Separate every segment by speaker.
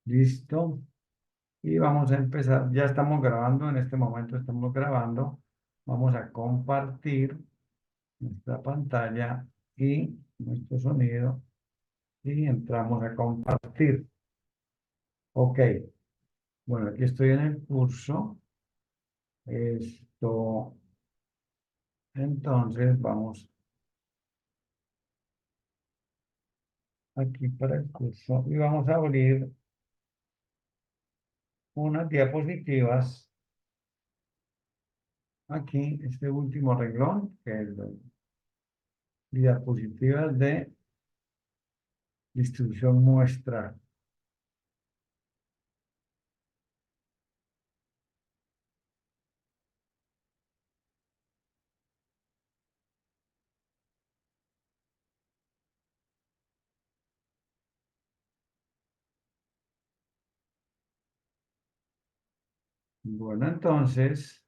Speaker 1: listo. Y vamos a empezar. Ya estamos grabando, en este momento estamos grabando. Vamos a compartir nuestra pantalla y nuestro sonido. Y entramos a compartir. Ok. Bueno, aquí estoy en el curso. Esto. Entonces vamos aquí para el curso y vamos a abrir unas diapositivas. Aquí, este último renglón, que es de diapositivas de distribución muestral. Bueno, entonces,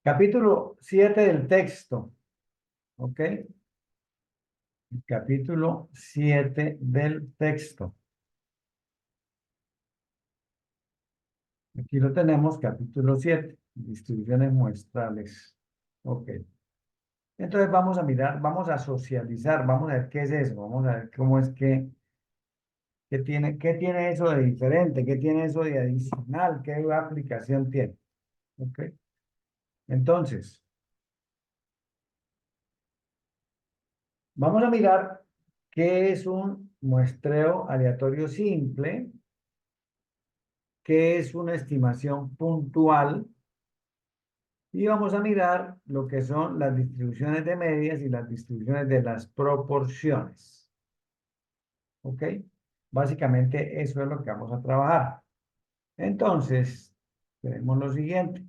Speaker 1: capítulo 7 del texto, ¿ok? Capítulo 7 del texto. Aquí lo tenemos, capítulo 7, distribuciones muestrales. Ok. Entonces vamos a mirar, vamos a socializar, vamos a ver qué es eso, vamos a ver cómo es que, qué tiene eso de diferente, qué tiene eso de adicional, qué aplicación tiene. Ok. Entonces, vamos a mirar qué es un muestreo aleatorio simple, qué es una estimación puntual, y vamos a mirar lo que son las distribuciones de medias y las distribuciones de las proporciones. ¿Ok? Básicamente eso es lo que vamos a trabajar. Entonces, tenemos lo siguiente.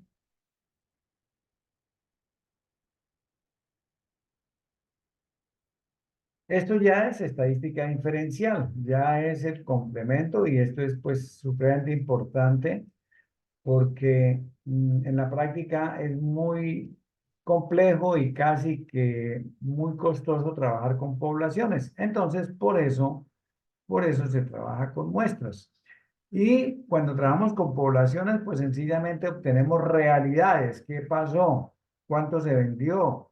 Speaker 1: Esto ya es estadística inferencial, ya es el complemento y esto es pues supremamente importante porque en la práctica es muy complejo y casi que muy costoso trabajar con poblaciones. Entonces, por eso se trabaja con muestras. Y cuando trabajamos con poblaciones, pues sencillamente obtenemos realidades. ¿Qué pasó? ¿Cuánto se vendió?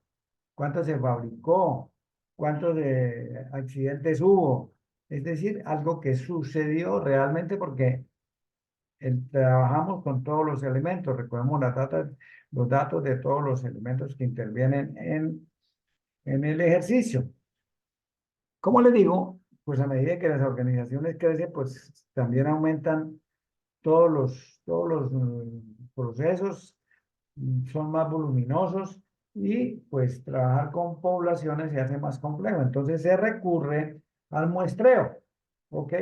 Speaker 1: ¿Cuánto se fabricó? ¿Cuántos de accidentes hubo? Es decir, algo que sucedió realmente porque trabajamos con todos los elementos, recogemos los datos de todos los elementos que intervienen en el ejercicio. Como les digo, pues a medida que las organizaciones crecen, pues también aumentan todos los procesos, son más voluminosos y pues trabajar con poblaciones se hace más complejo. Entonces se recurre al muestreo, ¿ok?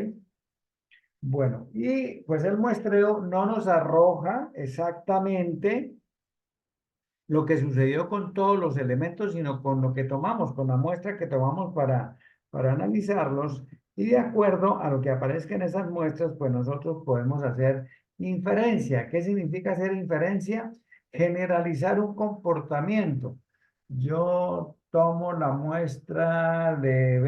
Speaker 1: Bueno, y pues el muestreo no nos arroja exactamente lo que sucedió con todos los elementos, sino con lo que tomamos, con la muestra que tomamos para analizarlos. Y de acuerdo a lo que aparezca en esas muestras, pues nosotros podemos hacer inferencia. ¿Qué significa hacer inferencia? Generalizar un comportamiento. Yo tomo la muestra de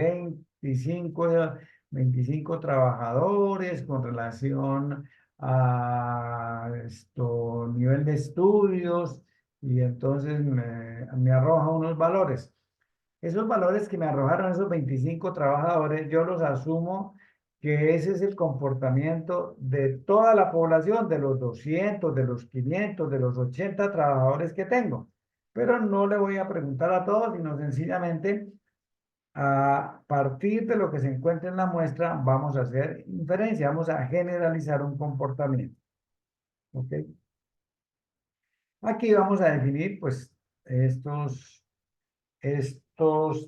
Speaker 1: 25 trabajadores con relación a esto, nivel de estudios y entonces me arroja unos valores. Esos valores que me arrojaron esos 25 trabajadores, yo los asumo que ese es el comportamiento de toda la población, de los 200, de los 500, de los 80 trabajadores que tengo. Pero no le voy a preguntar a todos, sino sencillamente a partir de lo que se encuentra en la muestra, vamos a hacer inferencia, vamos a generalizar un comportamiento. ¿Ok? Aquí vamos a definir, pues, estos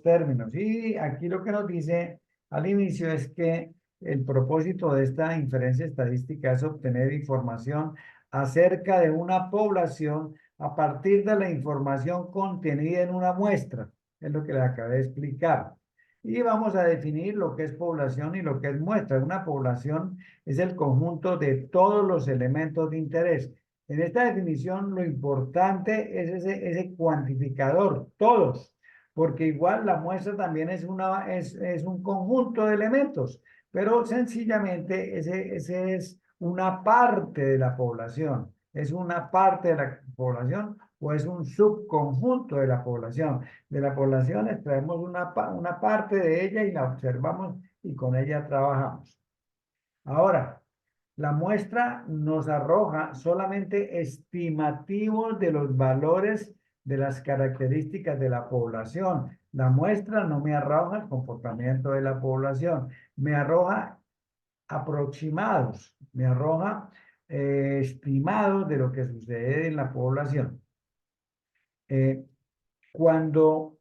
Speaker 1: términos. Y aquí lo que nos dice al inicio es que el propósito de esta inferencia estadística es obtener información acerca de una población a partir de la información contenida en una muestra. Es lo que les acabé de explicar. Y vamos a definir lo que es población y lo que es muestra. Una población es el conjunto de todos los elementos de interés. En esta definición lo importante es ese cuantificador, todos, porque igual la muestra también es un conjunto de elementos, pero sencillamente ese es una parte de la población, es una parte de la población o es un subconjunto de la población. De la población extraemos una parte de ella y la observamos y con ella trabajamos. Ahora, la muestra nos arroja solamente estimativos de los valores de las características de la población. La muestra no me arroja el comportamiento de la población, me arroja aproximados, me arroja estimados de lo que sucede en la población. Eh, Cuando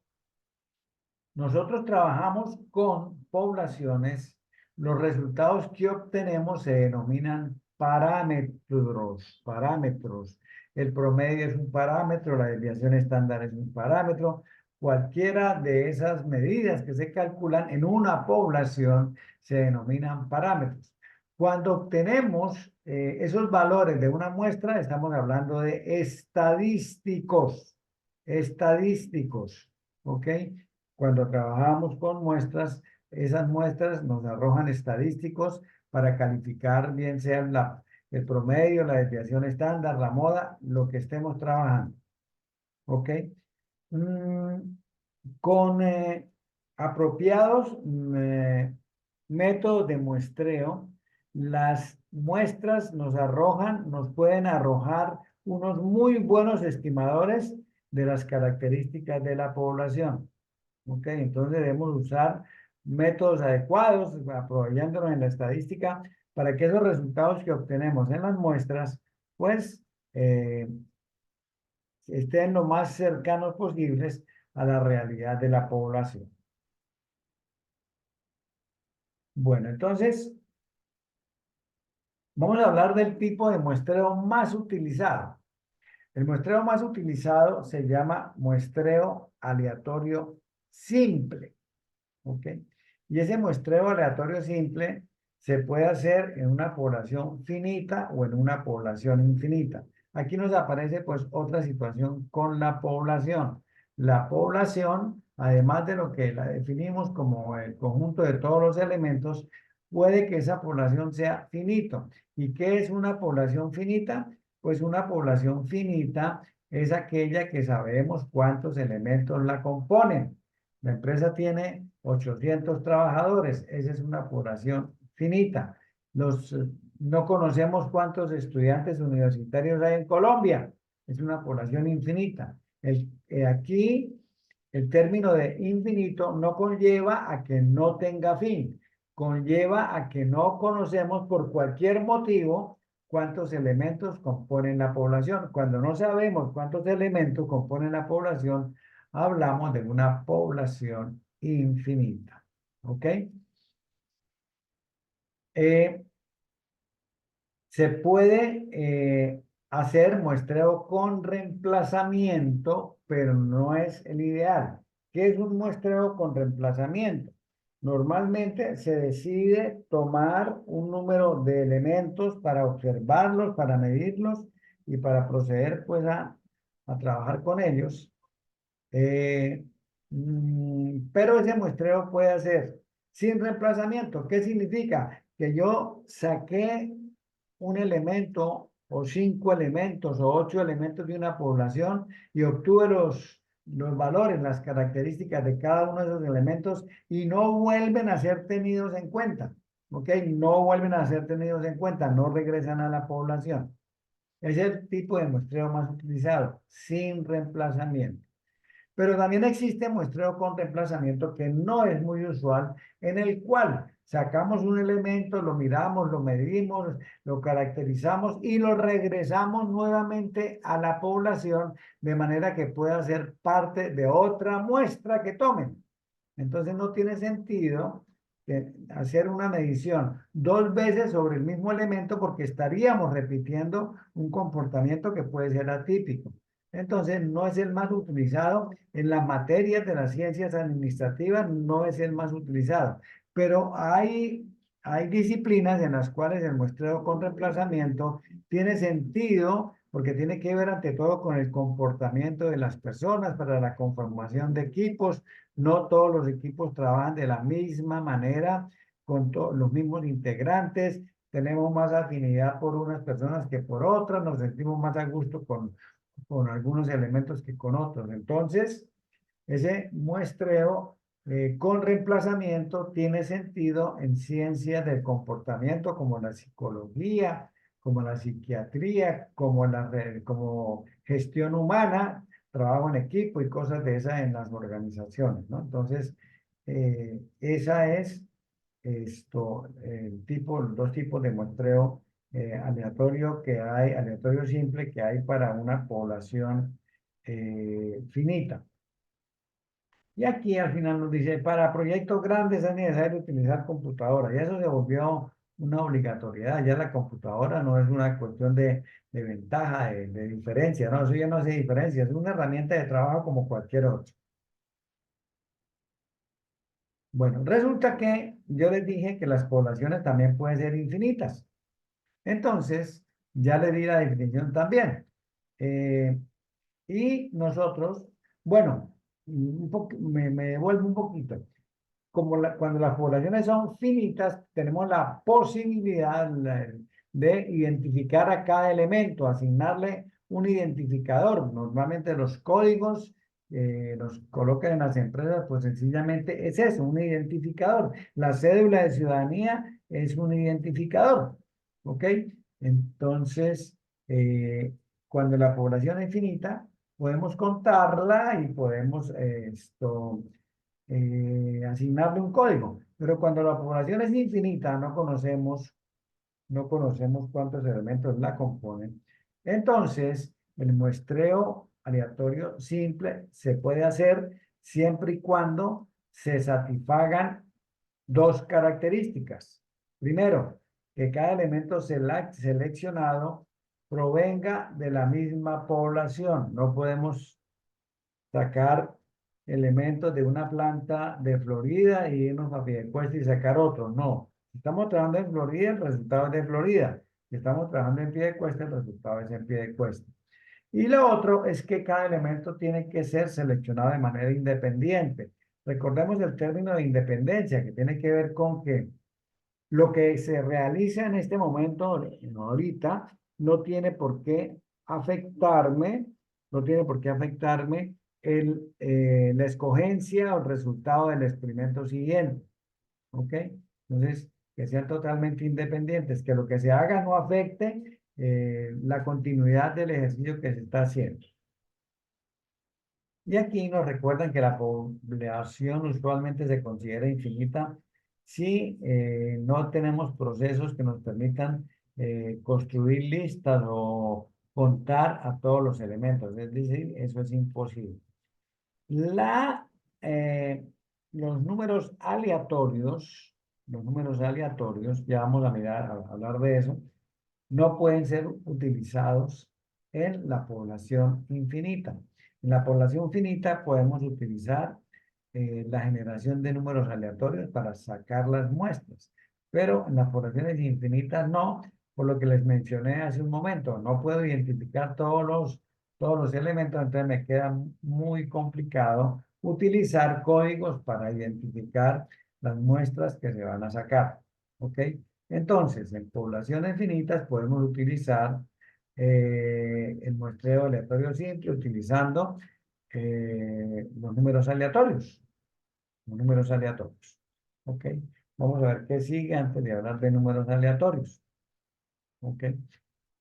Speaker 1: nosotros trabajamos con poblaciones, los resultados que obtenemos se denominan parámetros, parámetros. El promedio es un parámetro, la desviación estándar es un parámetro. Cualquiera de esas medidas que se calculan en una población se denominan parámetros. Cuando obtenemos esos valores de una muestra, estamos hablando de estadísticos, ¿ok? Cuando trabajamos con muestras, esas muestras nos arrojan estadísticos para calificar bien sea el promedio, la desviación estándar, la moda, lo que estemos trabajando. ¿Ok? Mm, con apropiados métodos de muestreo, las muestras nos pueden arrojar unos muy buenos estimadores de las características de la población. ¿Ok? Entonces debemos usar métodos adecuados, aprovechándonos en la estadística, para que esos resultados que obtenemos en las muestras, pues, eh, estén lo más cercanos posibles a la realidad de la población. Bueno, entonces, vamos a hablar del tipo de muestreo más utilizado. El muestreo más utilizado se llama muestreo aleatorio simple. ¿Ok? Y ese muestreo aleatorio simple se puede hacer en una población finita o en una población infinita. Aquí nos aparece pues otra situación con la población. La población, además de lo que la definimos como el conjunto de todos los elementos, puede que esa población sea finito. ¿Y qué es una población finita? Pues una población finita es aquella que sabemos cuántos elementos la componen. La empresa tiene 800 trabajadores, esa es una población finita. No conocemos cuántos estudiantes universitarios hay en Colombia, es una población infinita. Aquí el término de infinito no conlleva a que no tenga fin, conlleva a que no conocemos por cualquier motivo cuántos elementos componen la población. Cuando no sabemos cuántos elementos componen la población, hablamos de una población infinita. ¿Ok? Eh, Se puede hacer muestreo con reemplazamiento, pero no es el ideal. ¿Qué es un muestreo con reemplazamiento? Normalmente se decide tomar un número de elementos para observarlos, para medirlos y para proceder pues a trabajar con ellos. Eh, pero ese muestreo puede hacer sin reemplazamiento. ¿Qué significa? Que yo saqué un elemento o 5 elementos o 8 elementos de una población y obtuve los valores, las características de cada uno de esos elementos y no vuelven a ser tenidos en cuenta. ¿Ok? No vuelven a ser tenidos en cuenta, no regresan a la población. Es el tipo de muestreo más utilizado, sin reemplazamiento. Pero también existe muestreo con reemplazamiento que no es muy usual, en el cual sacamos un elemento, lo miramos, lo medimos, lo caracterizamos y lo regresamos nuevamente a la población de manera que pueda ser parte de otra muestra que tomen. Entonces no tiene sentido hacer una medición 2 veces sobre el mismo elemento porque estaríamos repitiendo un comportamiento que puede ser atípico. Entonces no es el más utilizado en las materias de las ciencias administrativas, no es el más utilizado. Pero hay disciplinas en las cuales el muestreo con reemplazamiento tiene sentido porque tiene que ver ante todo con el comportamiento de las personas para la conformación de equipos. No todos los equipos trabajan de la misma manera, con los mismos integrantes. Tenemos más afinidad por unas personas que por otras, nos sentimos más a gusto con algunos elementos que con otros. Entonces, ese muestreo con reemplazamiento tiene sentido en ciencias del comportamiento como la psicología, como la psiquiatría, como gestión humana, trabajo en equipo y cosas de esas en las organizaciones, ¿no? Entonces, esa es los dos tipos de muestreo aleatorio que hay, aleatorio simple que hay para una población finita. Y aquí al final nos dice, para proyectos grandes es necesario utilizar computadora. Y eso se volvió una obligatoriedad. Ya la computadora no es una cuestión de ventaja, de diferencia. No, eso ya no se diferencia. Es una herramienta de trabajo como cualquier otra. Bueno, resulta que yo les dije que las poblaciones también pueden ser infinitas. Entonces, ya le di la definición también. Eh, y nosotros, bueno, me devuelvo un poquito. Cuando las poblaciones son finitas, tenemos la posibilidad de identificar a cada elemento, asignarle un identificador. Normalmente los códigos los colocan en las empresas, pues sencillamente es eso, un identificador. La cédula de ciudadanía es un identificador, ¿ok? Entonces, cuando la población es finita, podemos contarla y podemos asignarle un código. Pero cuando la población es infinita, no conocemos cuántos elementos la componen. Entonces, el muestreo aleatorio simple se puede hacer siempre y cuando se satisfagan dos características. Primero, que cada elemento seleccionado provenga de la misma población. No podemos sacar elementos de una planta de Florida y irnos a Piedecuesta y sacar otro. No. Si estamos trabajando en Florida, el resultado es de Florida. Si estamos trabajando en Piedecuesta, el resultado es en Piedecuesta. Y lo otro es que cada elemento tiene que ser seleccionado de manera independiente. Recordemos el término de independencia, que tiene que ver con que lo que se realiza en este momento, ahorita, no tiene por qué afectarme, no tiene por qué afectarme la escogencia o el resultado del experimento siguiente. ¿Ok? Entonces, que sean totalmente independientes, que lo que se haga no afecte la continuidad del ejercicio que se está haciendo. Y aquí nos recuerdan que la población usualmente se considera infinita si no tenemos procesos que nos permitan construir listas o contar a todos los elementos. Es decir, eso es imposible. La, eh, los números aleatorios, ya vamos a hablar de eso, no pueden ser utilizados en la población infinita. En la población finita podemos utilizar la generación de números aleatorios para sacar las muestras, pero en las poblaciones infinitas no, por lo que les mencioné hace un momento, no puedo identificar todos los elementos, entonces me queda muy complicado utilizar códigos para identificar las muestras que se van a sacar. ¿Ok? Entonces, en poblaciones finitas podemos utilizar el muestreo aleatorio simple utilizando los números aleatorios. Los números aleatorios. ¿Ok? Vamos a ver qué sigue antes de hablar de números aleatorios. ¿Ok?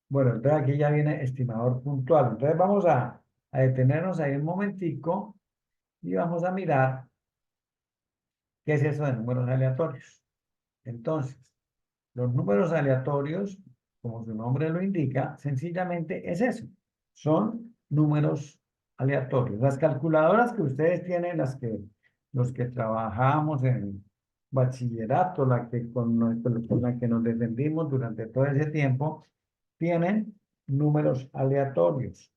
Speaker 1: Bueno, entonces aquí ya viene estimador puntual. Entonces vamos a detenernos ahí un momentico y vamos a mirar qué es eso de números aleatorios. Entonces, los números aleatorios, como su nombre lo indica, sencillamente es eso. Son números aleatorios. Las calculadoras que ustedes tienen, los que trabajamos en bachillerato, con la que nos defendimos durante todo ese tiempo, tienen números aleatorios.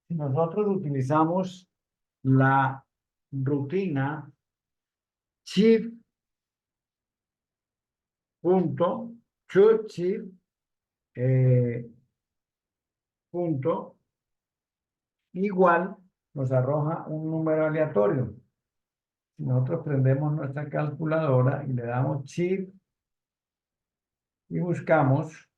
Speaker 1: Si nosotros utilizamos la rutina shift punto, should shift, punto igual nos arroja un número aleatorio. Si nosotros prendemos nuestra calculadora y le damos Shift y buscamos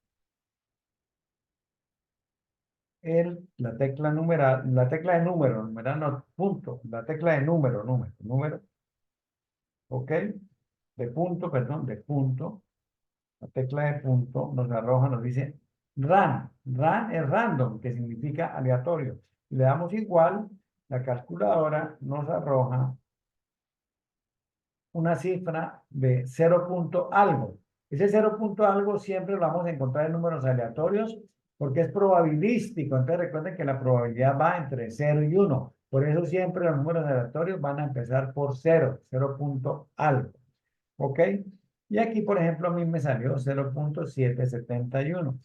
Speaker 1: la tecla numeral, la tecla de número, numeral no, punto, la tecla de número, ¿ok? De punto, perdón, de punto, la tecla de punto nos arroja, nos dice run es random, que significa aleatorio. Y le damos igual, la calculadora nos arroja una cifra de 0 punto algo. Ese 0 punto algo siempre lo vamos a encontrar en números aleatorios porque es probabilístico. Entonces recuerden que la probabilidad va entre 0 y 1. Por eso siempre los números aleatorios van a empezar por 0, 0 punto algo. ¿Ok? Y aquí, por ejemplo, a mí me salió 0.771.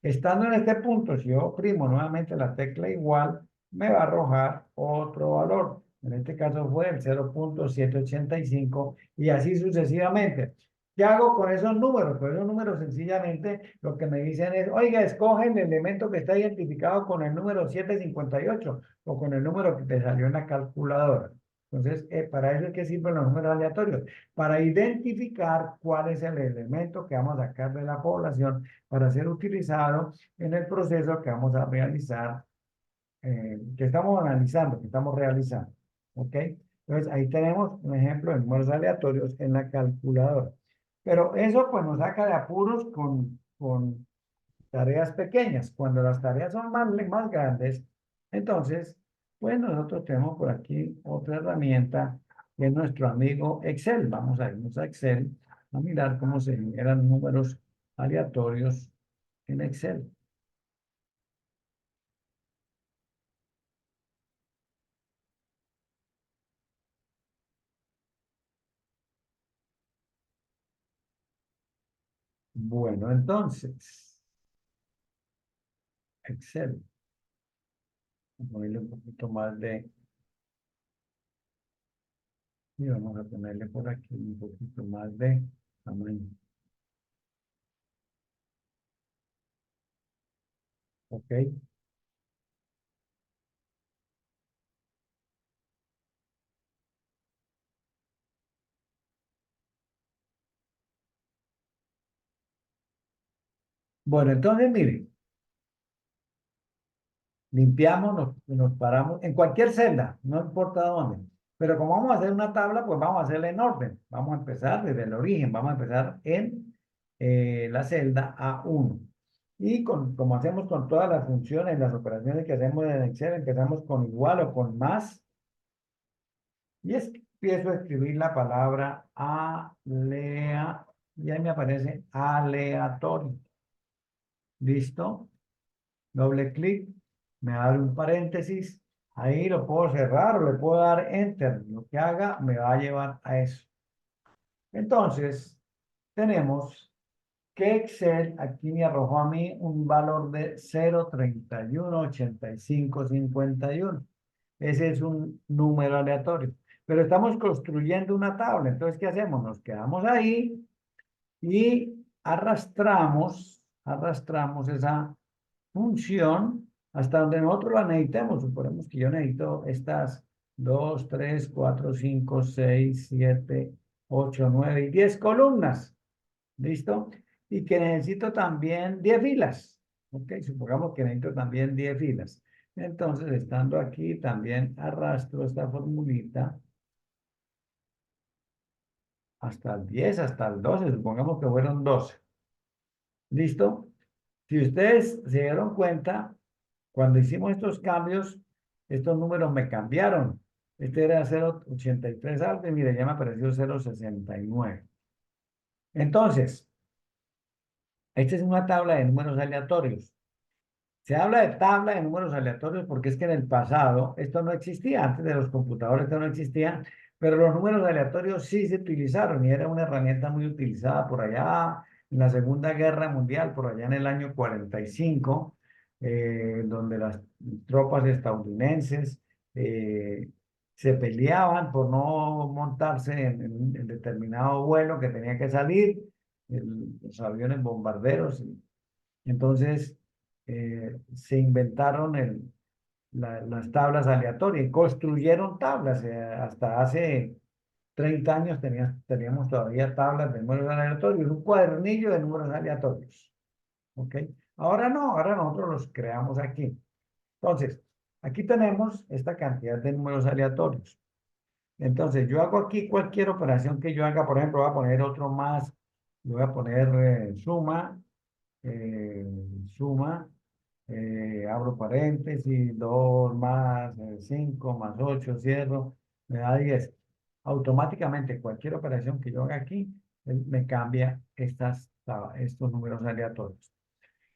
Speaker 1: Estando en este punto, si yo oprimo nuevamente la tecla igual, me va a arrojar otro valor. En este caso fue el 0.785 y así sucesivamente. ¿Qué hago con esos números? Con esos números sencillamente lo que me dicen es, oiga, escoge el elemento que está identificado con el número 758 o con el número que te salió en la calculadora. Entonces, para eso es que sirven los números aleatorios, para identificar cuál es el elemento que vamos a sacar de la población para ser utilizado en el proceso que vamos a realizar, que estamos analizando, que estamos realizando. ¿Ok? Entonces, ahí tenemos un ejemplo de números aleatorios en la calculadora. Pero eso pues nos saca de apuros con tareas pequeñas. Cuando las tareas son más grandes, entonces, pues nosotros tenemos por aquí otra herramienta que es nuestro amigo Excel. Vamos a irnos a Excel a mirar cómo se generan números aleatorios en Excel. Bueno, entonces, Excel. Vamos a ponerle un poquito más de, y vamos a ponerle por aquí un poquito más de tamaño. ¿Ok? Bueno, entonces, miren, limpiamos, nos paramos en cualquier celda, no importa dónde. Pero como vamos a hacer una tabla, pues vamos a hacerla en orden. Vamos a empezar desde el origen, vamos a empezar en la celda A1. Y como hacemos con todas las funciones, las operaciones que hacemos en Excel, empezamos con igual o con más. Y empiezo a escribir la palabra y ahí me aparece aleatorio. ¿Listo? Doble clic, me abre un paréntesis. Ahí lo puedo cerrar o le puedo dar enter. Lo que haga me va a llevar a eso. Entonces, tenemos que Excel aquí me arrojó a mí un valor de 0.318551. Ese es un número aleatorio. Pero estamos construyendo una tabla. Entonces, ¿qué hacemos? Nos quedamos ahí y arrastramos esa función hasta donde nosotros la necesitemos. Suponemos que yo necesito estas 2, 3, 4, 5, 6, 7, 8, 9 y 10 columnas. ¿Listo? Y que necesito también 10 filas. Ok, supongamos que necesito también 10 filas. Entonces, estando aquí, también arrastro esta formulita hasta el 10, hasta el 12. Supongamos que fueron 12. ¿Listo? Si ustedes se dieron cuenta, cuando hicimos estos cambios, estos números me cambiaron. Este era 0.83 algo y mire, ya me apareció 0.69. Entonces, esta es una tabla de números aleatorios. Se habla de tabla de números aleatorios porque es que en el pasado esto no existía, antes de los computadores esto no existía, pero los números aleatorios sí se utilizaron y era una herramienta muy utilizada por allá en la Segunda Guerra Mundial, por allá en el año 45, donde las tropas estadounidenses eh, se peleaban por no montarse en determinado vuelo que tenía que salir, los aviones bombarderos. Entonces, se inventaron las tablas aleatorias y construyeron tablas. Hasta hace 30 años teníamos todavía tablas de números aleatorios, un cuadernillo de números aleatorios. ¿Ok? Ahora no, ahora nosotros los creamos aquí. Entonces, aquí tenemos esta cantidad de números aleatorios. Entonces, yo hago aquí cualquier operación que yo haga, por ejemplo, voy a poner otro más, voy a poner eh, suma, abro paréntesis, 2 más 5 más 8 cierro, me da 10. Automáticamente, cualquier operación que yo haga aquí, él me cambia estos números aleatorios.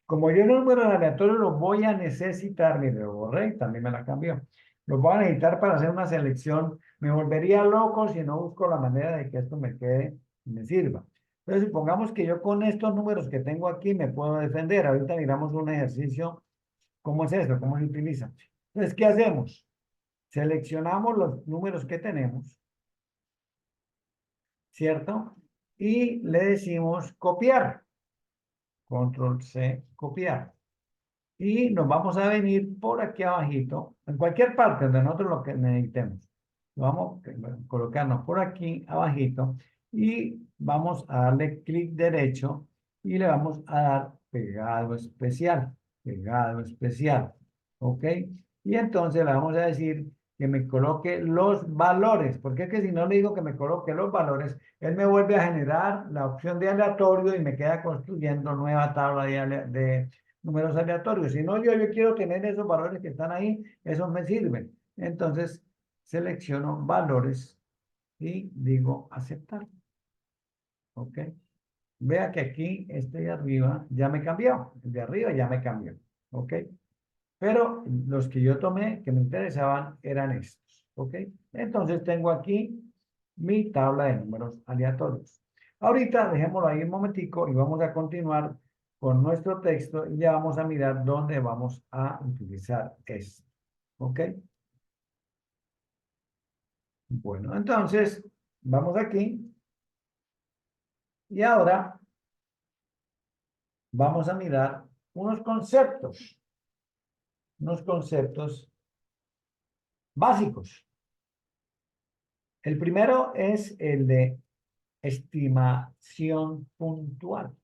Speaker 1: Como yo los números aleatorios los voy a necesitar, mire, lo borré, también me la cambió. Los voy a necesitar para hacer una selección. Me volvería loco si no busco la manera de que esto me quede y me sirva. Entonces, supongamos que yo con estos números que tengo aquí me puedo defender. Ahorita miramos un ejercicio. ¿Cómo es esto? ¿Cómo se utiliza? Entonces, ¿qué hacemos? Seleccionamos los números que tenemos, ¿cierto? Y le decimos copiar. Control C, copiar. Y nos vamos a venir por aquí abajito, en cualquier parte donde nosotros lo que necesitemos. Vamos a colocarnos por aquí abajito y vamos a darle clic derecho y le vamos a dar pegado especial, ¿ok? Y entonces le vamos a decir que me coloque los valores, porque es que si no le digo que me coloque los valores, él me vuelve a generar la opción de aleatorio y me queda construyendo nueva tabla de números aleatorios. Si no, yo quiero tener esos valores que están ahí, esos me sirven. Entonces, selecciono valores y digo aceptar. ¿Ok? Vea que aquí este de arriba ya me cambió. El de arriba ya me cambió. ¿Ok? Pero los que yo tomé que me interesaban eran estos. ¿Ok? Entonces tengo aquí mi tabla de números aleatorios. Ahorita dejémoslo ahí un momentico y vamos a continuar con nuestro texto y ya vamos a mirar dónde vamos a utilizar esto. ¿Ok? Bueno, entonces vamos aquí y ahora vamos a mirar unos conceptos básicos. El primero es el de estimación puntual.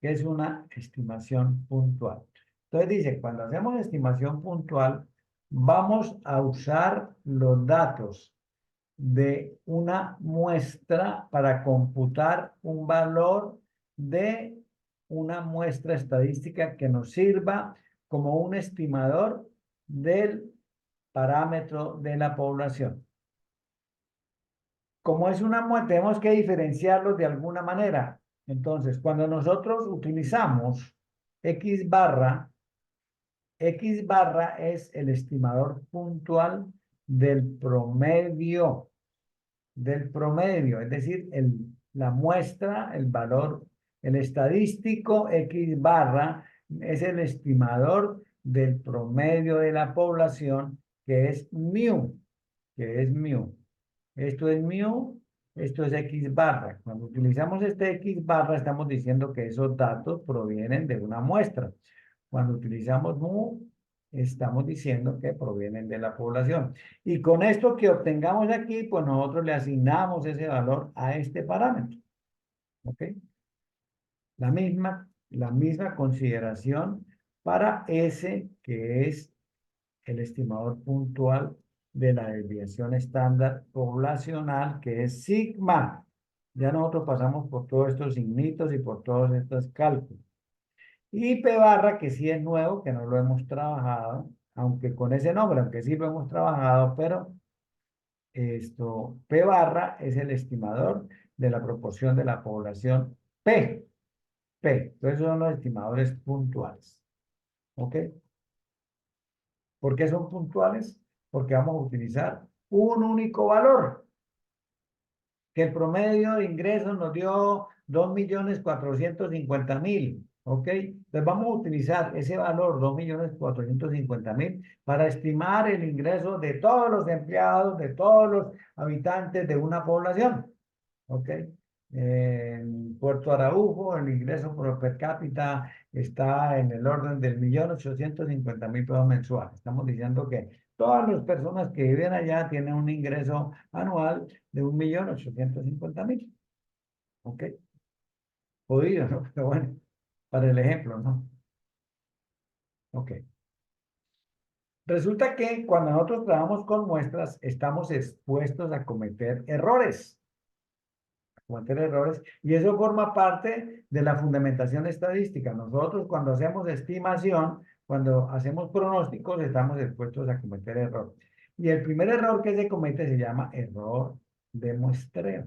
Speaker 1: ¿Qué es una estimación puntual? Entonces dice, cuando hacemos estimación puntual, vamos a usar los datos de una muestra para computar un valor de una muestra estadística que nos sirva como un estimador del parámetro de la población. Como es una muestra, tenemos que diferenciarlos de alguna manera. Entonces, cuando nosotros utilizamos X barra es el estimador puntual del promedio, es decir, la muestra, el valor, el estadístico X barra es el estimador del promedio de la población, que es mu. Esto es mu, esto es X barra. Cuando utilizamos este X barra, estamos diciendo que esos datos provienen de una muestra. Cuando utilizamos mu, estamos diciendo que provienen de la población. Y con esto que obtengamos aquí, pues nosotros le asignamos ese valor a este parámetro. ¿Ok? La misma consideración para ese que es el estimador puntual de la desviación estándar poblacional, que es sigma. Ya nosotros pasamos por todos estos signitos y por todos estos cálculos. Y P barra, que sí es nuevo, que no lo hemos trabajado, aunque con ese nombre, aunque sí lo hemos trabajado, pero P barra es el estimador de la proporción de la población P. Entonces son los estimadores puntuales. ¿Ok? ¿Por qué son puntuales? Porque vamos a utilizar un único valor. Que el promedio de ingresos nos dio 2.450.000. ¿Ok? Entonces vamos a utilizar ese valor, 2.450.000, para estimar el ingreso de todos los empleados, de todos los habitantes de una población. ¿Ok? En Puerto Araujo, el ingreso por per cápita está en el orden del 1.850.000 pesos mensuales. Estamos diciendo que todas las personas que viven allá tienen un ingreso anual de 1.850.000. ¿Ok? Jodido, ¿no? Pero bueno, para el ejemplo, ¿no? Ok. Resulta que cuando nosotros trabajamos con muestras, estamos expuestos a cometer errores. Y eso forma parte de la fundamentación estadística. Nosotros cuando hacemos estimación, cuando hacemos pronósticos, estamos expuestos a cometer errores. Y el primer error que se comete se llama error de muestreo.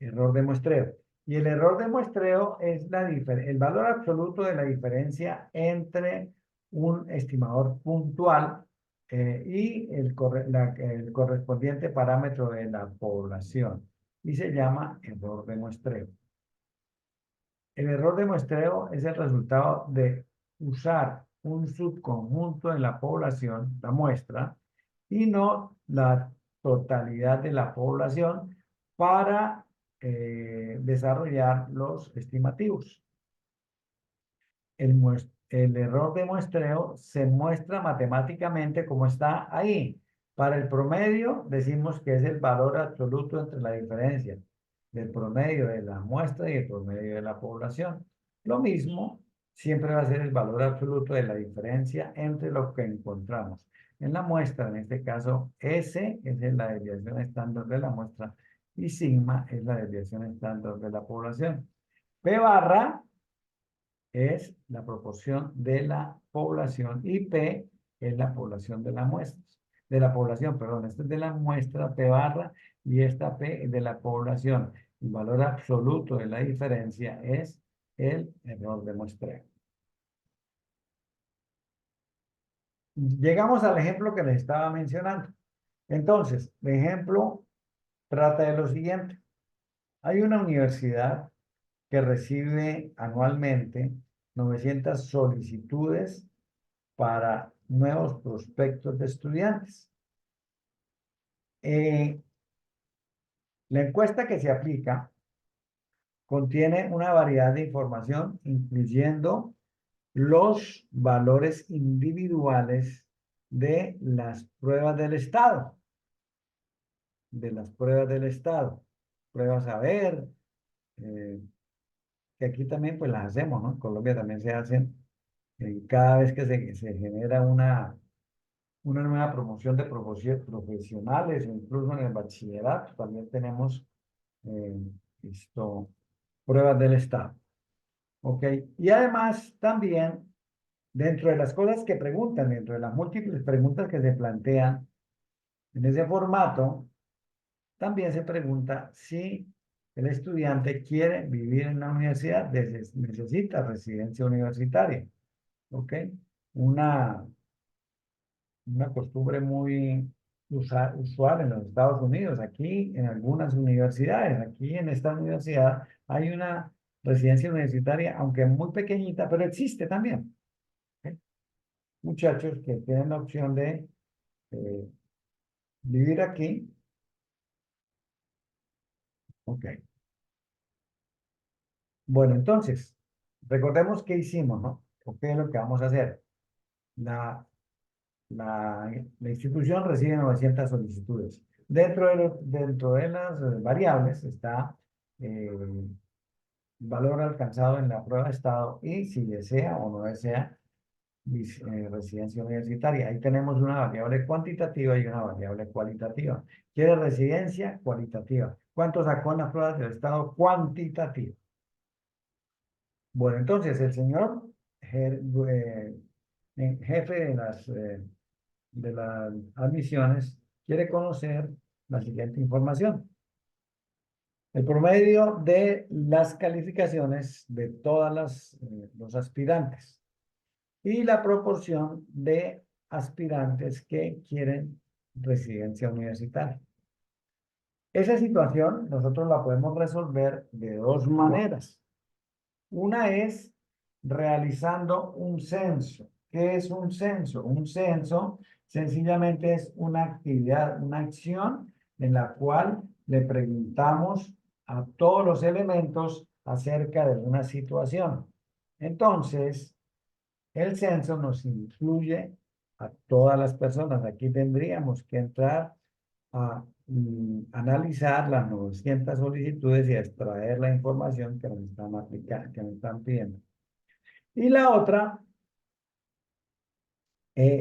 Speaker 1: Error de muestreo. Y el error de muestreo es el valor absoluto de la diferencia entre un estimador puntual y el correspondiente parámetro de la población. Y se llama error de muestreo. El error de muestreo es el resultado de usar un subconjunto de la población, la muestra, y no la totalidad de la población para desarrollar los estimativos. El error de muestreo se muestra matemáticamente como está ahí. Para el promedio decimos que es el valor absoluto entre la diferencia del promedio de la muestra y el promedio de la población. Lo mismo siempre va a ser el valor absoluto de la diferencia entre lo que encontramos en la muestra. En este caso, S es la desviación estándar de la muestra y sigma es la desviación estándar de la población. P barra es la proporción de la población y P es la población de la muestra, de la población, perdón, esta es de la muestra P barra y esta P es de la población. El valor absoluto de la diferencia es el error de muestreo. Llegamos al ejemplo que les estaba mencionando. Entonces, el ejemplo trata de lo siguiente. Hay una universidad que recibe anualmente 900 solicitudes para nuevos prospectos de estudiantes. La encuesta que se aplica contiene una variedad de información, incluyendo los valores individuales de las pruebas del Estado. Pruebas a ver, que aquí también pues las hacemos, ¿no? En Colombia también se hacen cada vez que se genera una nueva promoción de profesionales, o incluso en el bachillerato también tenemos eh, pruebas del Estado. ¿Ok? Y además también, dentro de las cosas que preguntan, dentro de las múltiples preguntas que se plantean en ese formato, también se pregunta si el estudiante quiere vivir en la universidad, necesita residencia universitaria. ¿Ok? Una una costumbre muy usual en los Estados Unidos, aquí en algunas universidades, aquí en esta universidad hay una residencia universitaria, aunque muy pequeñita, pero existe también. ¿Ok? Muchachos que tienen la opción de eh, vivir aquí. Ok. Bueno, entonces, recordemos qué hicimos, ¿no? ¿O qué es lo que vamos a hacer? La la institución recibe 900 solicitudes. Dentro de las variables está el valor alcanzado en la prueba de estado y si desea o no desea residencia universitaria. Ahí tenemos una variable cuantitativa y una variable cualitativa. ¿Quiere residencia? Cualitativa. ¿Cuánto sacó en las pruebas del estado? Cuantitativa. Bueno, entonces el señor jefe de las admisiones quiere conocer la siguiente información. El promedio de las calificaciones de los aspirantes y la proporción de aspirantes que quieren residencia universitaria. Esa situación nosotros la podemos resolver de dos maneras. Una es realizando un censo. ¿Qué es un censo? Un censo sencillamente es una actividad, una acción en la cual le preguntamos a todos los elementos acerca de una situación. Entonces, el censo nos incluye a todas las personas. Aquí tendríamos que entrar a analizar las 900 solicitudes y a extraer la información que nos están aplicando, que nos están pidiendo. Y la otra,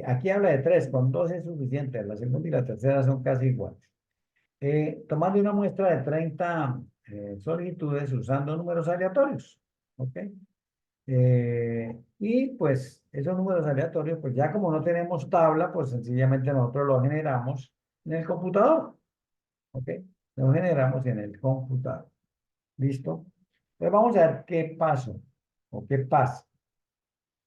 Speaker 1: aquí habla de 3, con 2 es suficiente. La segunda y la tercera son casi iguales. Tomando una muestra de 30 solicitudes usando números aleatorios. ¿Ok? Y pues esos números aleatorios, pues ya como no tenemos tabla, pues sencillamente nosotros los generamos en el computador. ¿Ok? Los generamos en el computador. ¿Listo? Pues vamos a ver qué pasó o qué pasa.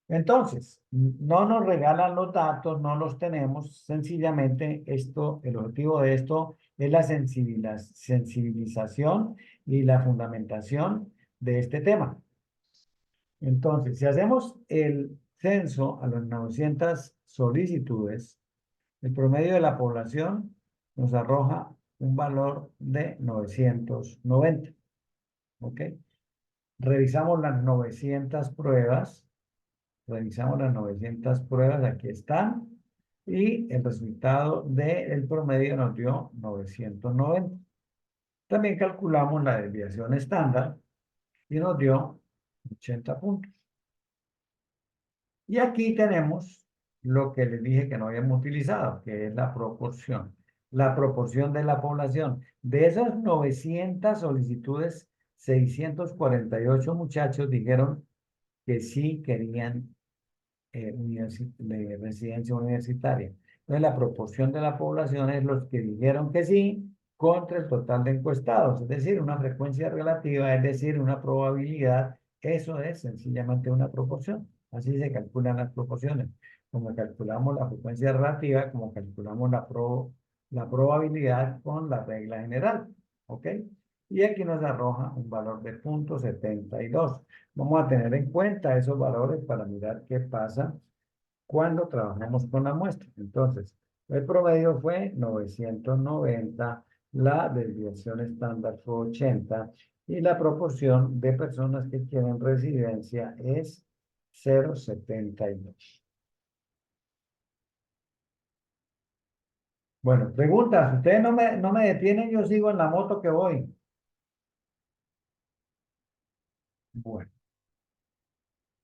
Speaker 1: Entonces, no nos regalan los datos, no los tenemos. Sencillamente, el objetivo de esto es la sensibilización y la fundamentación de este tema. Entonces, si hacemos el censo a las 900 solicitudes, el promedio de la población nos arroja un valor de 990. ¿Ok? Revisamos las 900 pruebas. Revisamos las 900 pruebas, aquí están. Y el resultado del promedio nos dio 990. También calculamos la desviación estándar y nos dio 80 puntos. Y aquí tenemos lo que les dije que no habíamos utilizado, que es la proporción. La proporción de la población. De esas 900 solicitudes, 648 muchachos dijeron que sí querían de residencia universitaria. Entonces, la proporción de la población es los que dijeron que sí contra el total de encuestados, es decir, una frecuencia relativa, es decir, una probabilidad. Eso es sencillamente una proporción. Así se calculan las proporciones. Como calculamos la frecuencia relativa, como calculamos la probabilidad con la regla general. ¿Ok? Y aquí nos arroja un valor de 0,72. Vamos a tener en cuenta esos valores para mirar qué pasa cuando trabajamos con la muestra. Entonces, el promedio fue 990, la desviación estándar fue 80 y la proporción de personas que quieren residencia es 0,72. Bueno, preguntas. Ustedes no me detienen, yo sigo en la moto que voy. Bueno,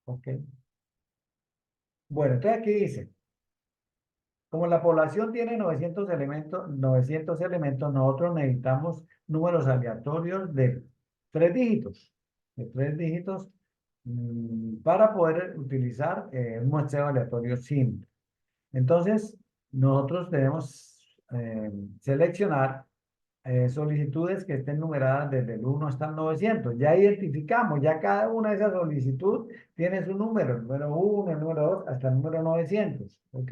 Speaker 1: ok. Bueno, entonces aquí dice, como la población tiene 900 elementos, nosotros necesitamos números aleatorios de 3 dígitos, para poder utilizar un muestreo aleatorio simple. Entonces, nosotros debemos seleccionar solicitudes que estén numeradas desde el 1 hasta el 900. Ya identificamos, ya cada una de esas solicitudes tiene su número, el número 1, el número 2, hasta el número 900. ¿Ok?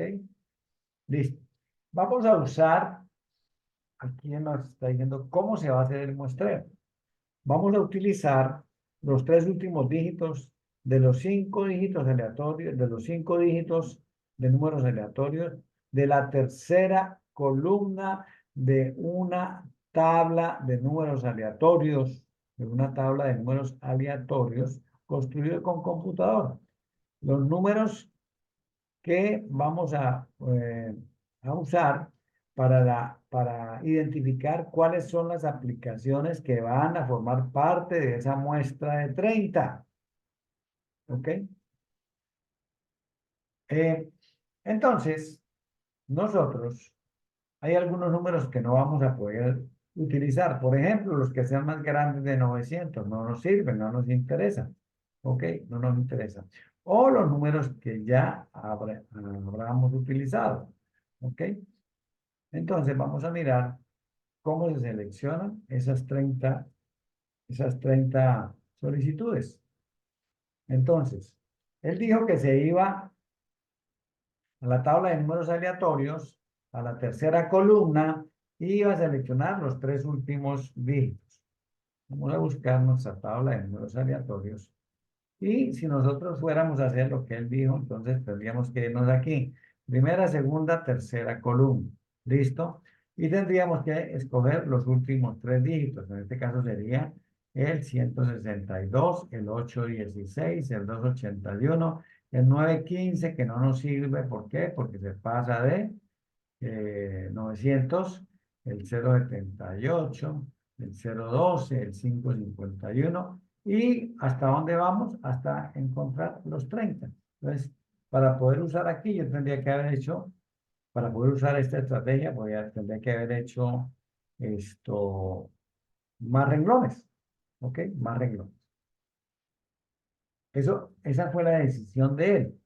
Speaker 1: Listo. Vamos a usar, aquí nos está diciendo cómo se va a hacer el muestreo. Vamos a utilizar los 3 últimos dígitos de los 5 dígitos aleatorios, de los 5 dígitos de números aleatorios, de la tercera columna de una tabla de números aleatorios, construido con computador. Los números que vamos a usar para identificar cuáles son las aplicaciones que van a formar parte de esa muestra de 30. ¿Ok? Eh, entonces, nosotros, hay algunos números que no vamos a poder utilizar. Por ejemplo, los que sean más grandes de 900 no nos sirven, no nos interesan. ¿Ok? No nos interesan. O los números que ya habríamos utilizado. ¿Ok? Entonces vamos a mirar cómo se seleccionan esas 30 solicitudes. Entonces, él dijo que se iba a la tabla de números aleatorios, a la tercera columna, y iba a seleccionar los 3 últimos dígitos. Vamos a buscar nuestra tabla de números aleatorios. Y si nosotros fuéramos a hacer lo que él dijo, entonces tendríamos que irnos aquí. Primera, segunda, tercera columna. ¿Listo? Y tendríamos que escoger los últimos tres dígitos. En este caso sería el 162, el 816, el 281, el 915, que no nos sirve. ¿Por qué? Porque se pasa de 900, el 078, el 012, el 551. ¿Y hasta dónde vamos? Hasta encontrar los 30. Entonces, para poder usar aquí, yo tendría que haber hecho, para poder usar esta estrategia, tendría que haber hecho esto, más renglones. ¿Ok? Más renglones. Esa fue la decisión de él.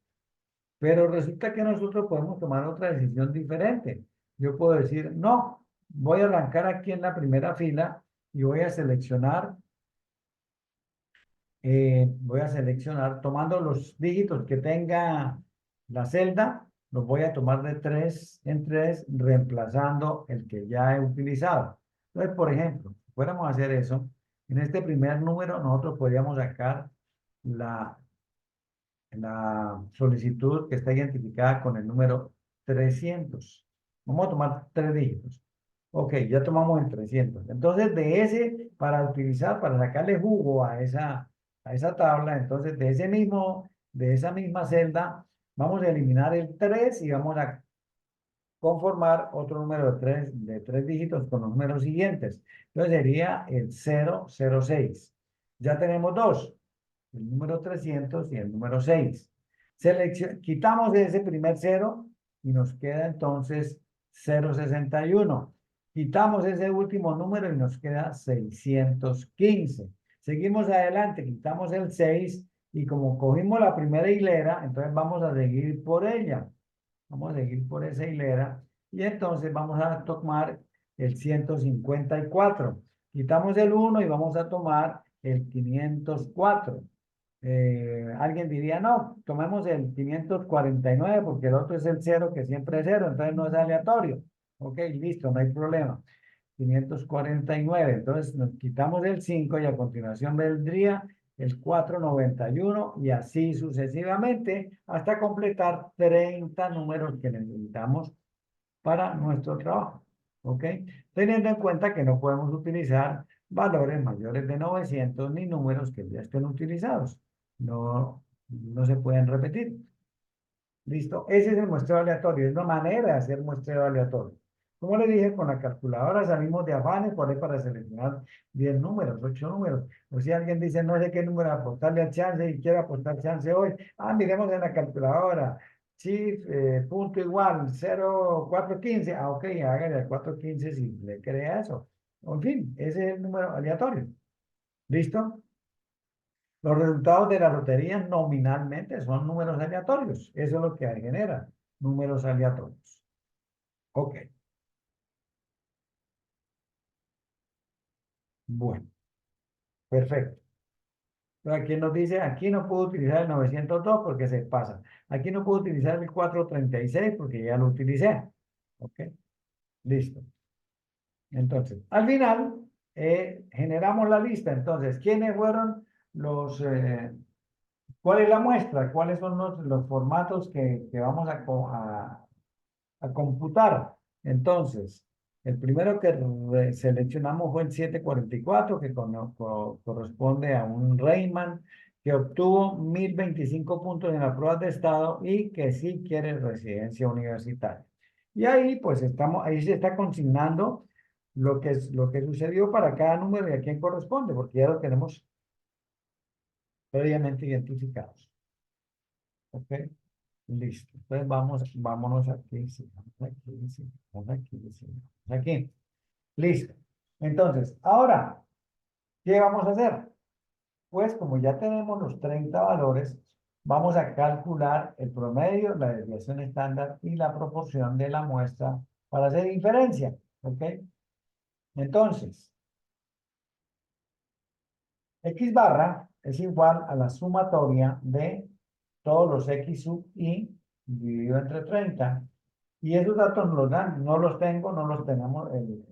Speaker 1: Pero resulta que nosotros podemos tomar otra decisión diferente. Yo puedo decir, no, voy a arrancar aquí en la primera fila y voy a seleccionar tomando los dígitos que tenga la celda, los voy a tomar de 3 en 3, reemplazando el que ya he utilizado. Entonces, por ejemplo, si fuéramos a hacer eso, en este primer número nosotros podríamos sacar la la solicitud que está identificada con el número 300. Vamos a tomar tres dígitos. Ok, ya tomamos el 300. Entonces, de ese, para utilizar, para sacarle jugo a esa tabla, entonces de esa misma celda, vamos a eliminar el 3 y vamos a conformar otro número de tres dígitos con los números siguientes. Entonces sería el 006. Ya tenemos dos, el número 300 y el número 6. Quitamos ese primer cero y nos queda entonces 061. Quitamos ese último número y nos queda 615. Seguimos adelante, quitamos el 6 y como cogimos la primera hilera, entonces vamos a seguir por ella. Vamos a seguir por esa hilera y entonces vamos a tomar el 154. Quitamos el 1 y vamos a tomar el 504. Alguien diría, no, tomemos el 549 porque el otro es el cero que siempre es cero, entonces no es aleatorio. Ok, listo, no hay problema. 549. Entonces nos quitamos el 5 y a continuación vendría el 491 y así sucesivamente hasta completar 30 números que necesitamos para nuestro trabajo. ¿Ok? Teniendo en cuenta que no podemos utilizar valores mayores de 900 ni números que ya estén utilizados. No se pueden repetir. ¿Listo? Ese es el muestreo aleatorio, es una manera de hacer muestreo aleatorio. Como le dije, con la calculadora salimos de afanes por ahí para seleccionar 10 números, 8 números. O si alguien dice, no sé qué número apostarle al chance y quiere apostar chance hoy, miremos en la calculadora. Shift, punto igual, 0,415. Ok, hágale al 415 si le crea eso. En fin, ese es el número aleatorio. ¿Listo? Los resultados de la lotería nominalmente son números aleatorios. Eso es lo que genera, números aleatorios. Ok, bueno, perfecto. Pero aquí nos dice, aquí no puedo utilizar el 902 porque se pasa. Aquí no puedo utilizar el 436 porque ya lo utilicé. Ok, listo. Entonces, al final, generamos la lista. Entonces, ¿quiénes fueron cuál es la muestra? ¿Cuáles son los formatos que vamos a computar? Entonces, el primero que seleccionamos fue el 744, que corresponde a un Rayman que obtuvo 1025 puntos en la prueba de estado y que sí quiere residencia universitaria. Y ahí, pues, ahí se está consignando lo que sucedió para cada número y a quién corresponde, porque ya lo tenemos previamente identificados. ¿Ok? Listo. Entonces vámonos aquí, sí, vamos aquí, sí, vamos aquí, sí, vamos aquí. Listo. Entonces, ahora, ¿qué vamos a hacer? Pues como ya tenemos los 30 valores, vamos a calcular el promedio, la desviación estándar y la proporción de la muestra para hacer inferencia. ¿Ok? Entonces, X barra es igual a la sumatoria de todos los X sub I dividido entre 30. Y esos datos nos los dan, no los tengo, no los tenemos, el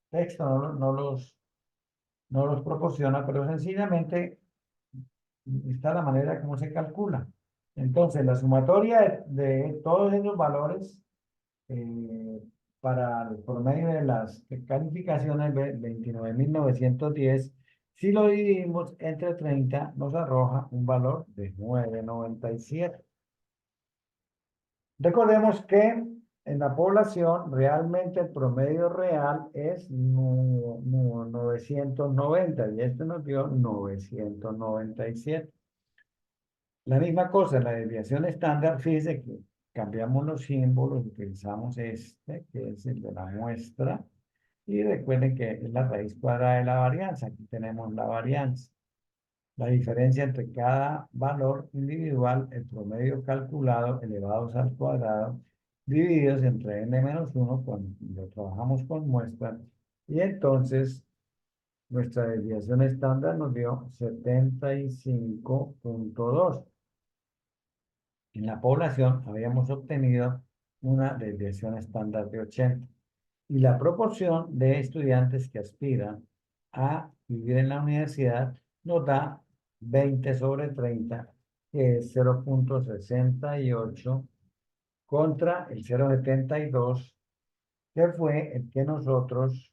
Speaker 1: texto no los proporciona, pero sencillamente está la manera como se calcula. Entonces, la sumatoria de todos esos valores, eh, para el promedio de las calificaciones de 29.910, si lo dividimos entre 30, nos arroja un valor de 9,97. Recordemos que en la población realmente el promedio real es 990 y este nos dio 997. La misma cosa, la desviación estándar, fíjese que cambiamos los símbolos, utilizamos este, que es el de la muestra, y recuerden que es la raíz cuadrada de la varianza. Aquí tenemos la varianza. La diferencia entre cada valor individual, el promedio calculado, elevados al cuadrado, divididos entre n-1, cuando trabajamos con muestras, y entonces nuestra desviación estándar nos dio 75,2. En la población habíamos obtenido una desviación estándar de 80. Y la proporción de estudiantes que aspiran a vivir en la universidad nos da 20/30, que es 0,68 contra el 0,72, que fue el que nosotros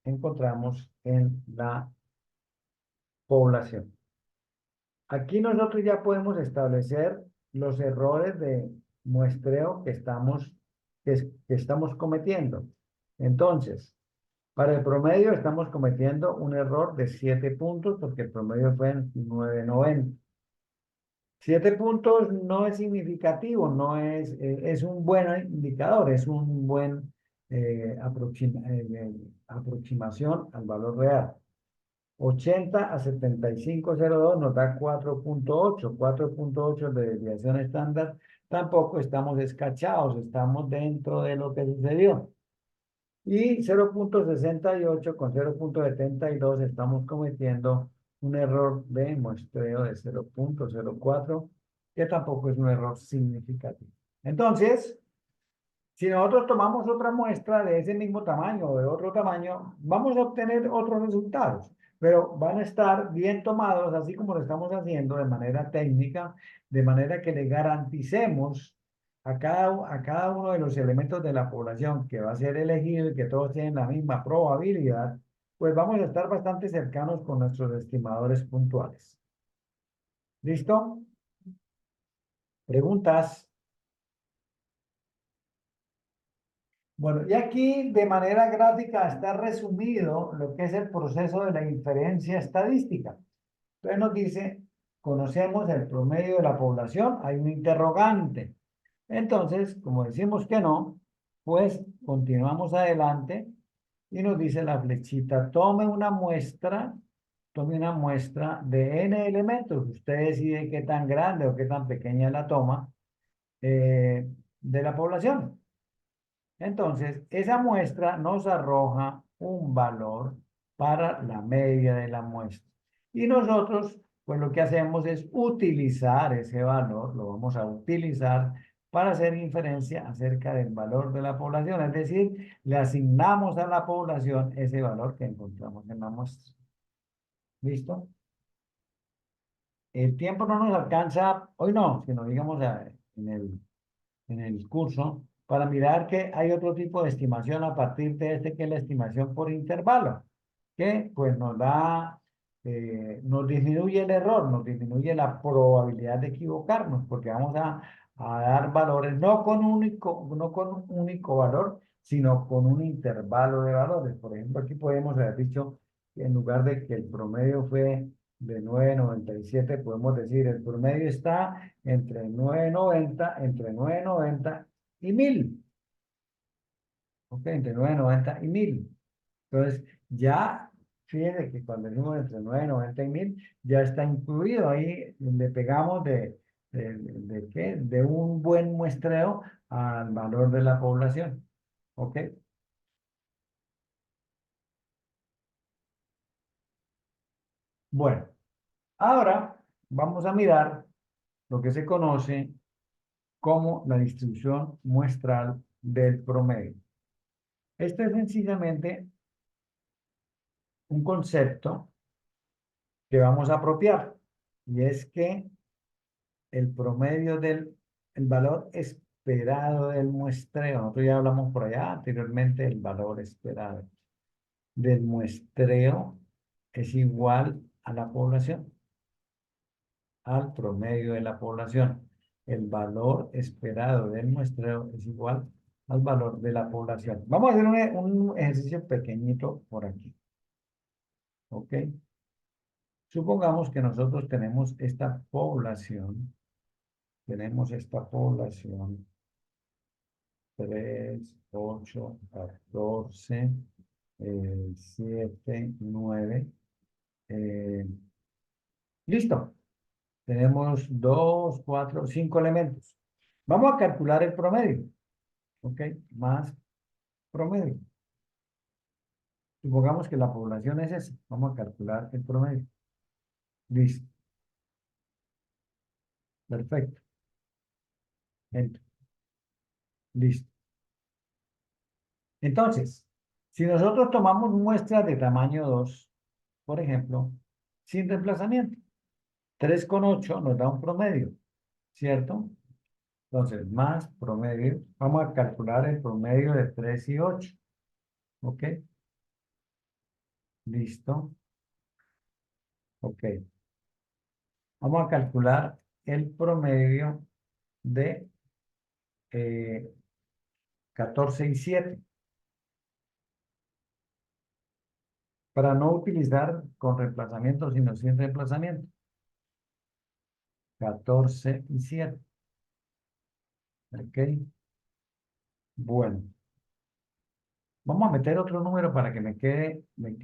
Speaker 1: encontramos en la población. Aquí nosotros ya podemos establecer los errores de muestreo que estamos cometiendo. Entonces, para el promedio estamos cometiendo un error de 7 puntos porque el promedio fue en 9,90. 7 puntos no es significativo, no es un buen indicador, es un buen aproximación al valor real. 80 a 75,02 nos da 4,8. 4,8 de desviación estándar. Tampoco estamos escachados, estamos dentro de lo que sucedió. Y 0,68 con 0,72 estamos cometiendo un error de muestreo de 0,04, que tampoco es un error significativo. Entonces, si nosotros tomamos otra muestra de ese mismo tamaño o de otro tamaño, vamos a obtener otros resultados, pero van a estar bien tomados, así como lo estamos haciendo de manera técnica, de manera que le garanticemos a cada uno de los elementos de la población que va a ser elegido y que todos tienen la misma probabilidad, pues vamos a estar bastante cercanos con nuestros estimadores puntuales. ¿Listo? ¿Preguntas? Bueno, y aquí de manera gráfica está resumido lo que es el proceso de la inferencia estadística. Entonces nos dice, conocemos el promedio de la población, hay un interrogante. Entonces, como decimos que no, pues continuamos adelante y nos dice la flechita, tome una muestra de n elementos. Usted decide qué tan grande o qué tan pequeña es la toma de la población. Entonces, esa muestra nos arroja un valor para la media de la muestra. Y nosotros, pues lo que hacemos es utilizar ese valor, lo vamos a utilizar para hacer inferencia acerca del valor de la población. Es decir, le asignamos a la población ese valor que encontramos en la muestra. ¿Listo? El tiempo no nos alcanza, hoy no, sino digamos en el curso, para mirar que hay otro tipo de estimación a partir de este, que es la estimación por intervalo, que pues nos disminuye el error, nos disminuye la probabilidad de equivocarnos, porque vamos a dar valores no con un único valor, sino con un intervalo de valores. Por ejemplo, aquí podemos haber dicho que en lugar de que el promedio fue de 9,97, podemos decir el promedio está entre 990 y 1000. ¿Ok? Entre 990 y 1000. Entonces, ya, fíjense que cuando decimos entre 990 y 1000, ya está incluido ahí, le pegamos de ¿qué? De un buen muestreo al valor de la población. ¿Ok? Bueno, ahora vamos a mirar lo que se conoce como la distribución muestral del promedio. Este es sencillamente un concepto que vamos a apropiar, y es que el promedio el valor esperado del muestreo. Nosotros ya hablamos por allá anteriormente del valor esperado del muestreo es igual a la población, al promedio de la población. El valor esperado del muestreo es igual al valor de la población. Vamos a hacer un ejercicio pequeñito por aquí. ¿Ok? Supongamos que nosotros tenemos esta población 3, 8, 14, 7, 9. Listo. Tenemos 2, 4, 5 elementos. Vamos a calcular el promedio. ¿Ok? Más promedio. Supongamos que la población es esa. Vamos a calcular el promedio. Listo. Perfecto. Enter. Listo. Entonces, si nosotros tomamos muestras de tamaño 2, por ejemplo, sin reemplazamiento, 3,8 nos da un promedio, ¿cierto? Entonces, más promedio, vamos a calcular el promedio de 3 y 8. ¿Ok? Listo. Ok. Vamos a calcular el promedio de 14 y 7. Para no utilizar con reemplazamiento, sino sin reemplazamiento. 14 y 7. ¿Ok? Bueno. Vamos a meter otro número para que ¿qué? Me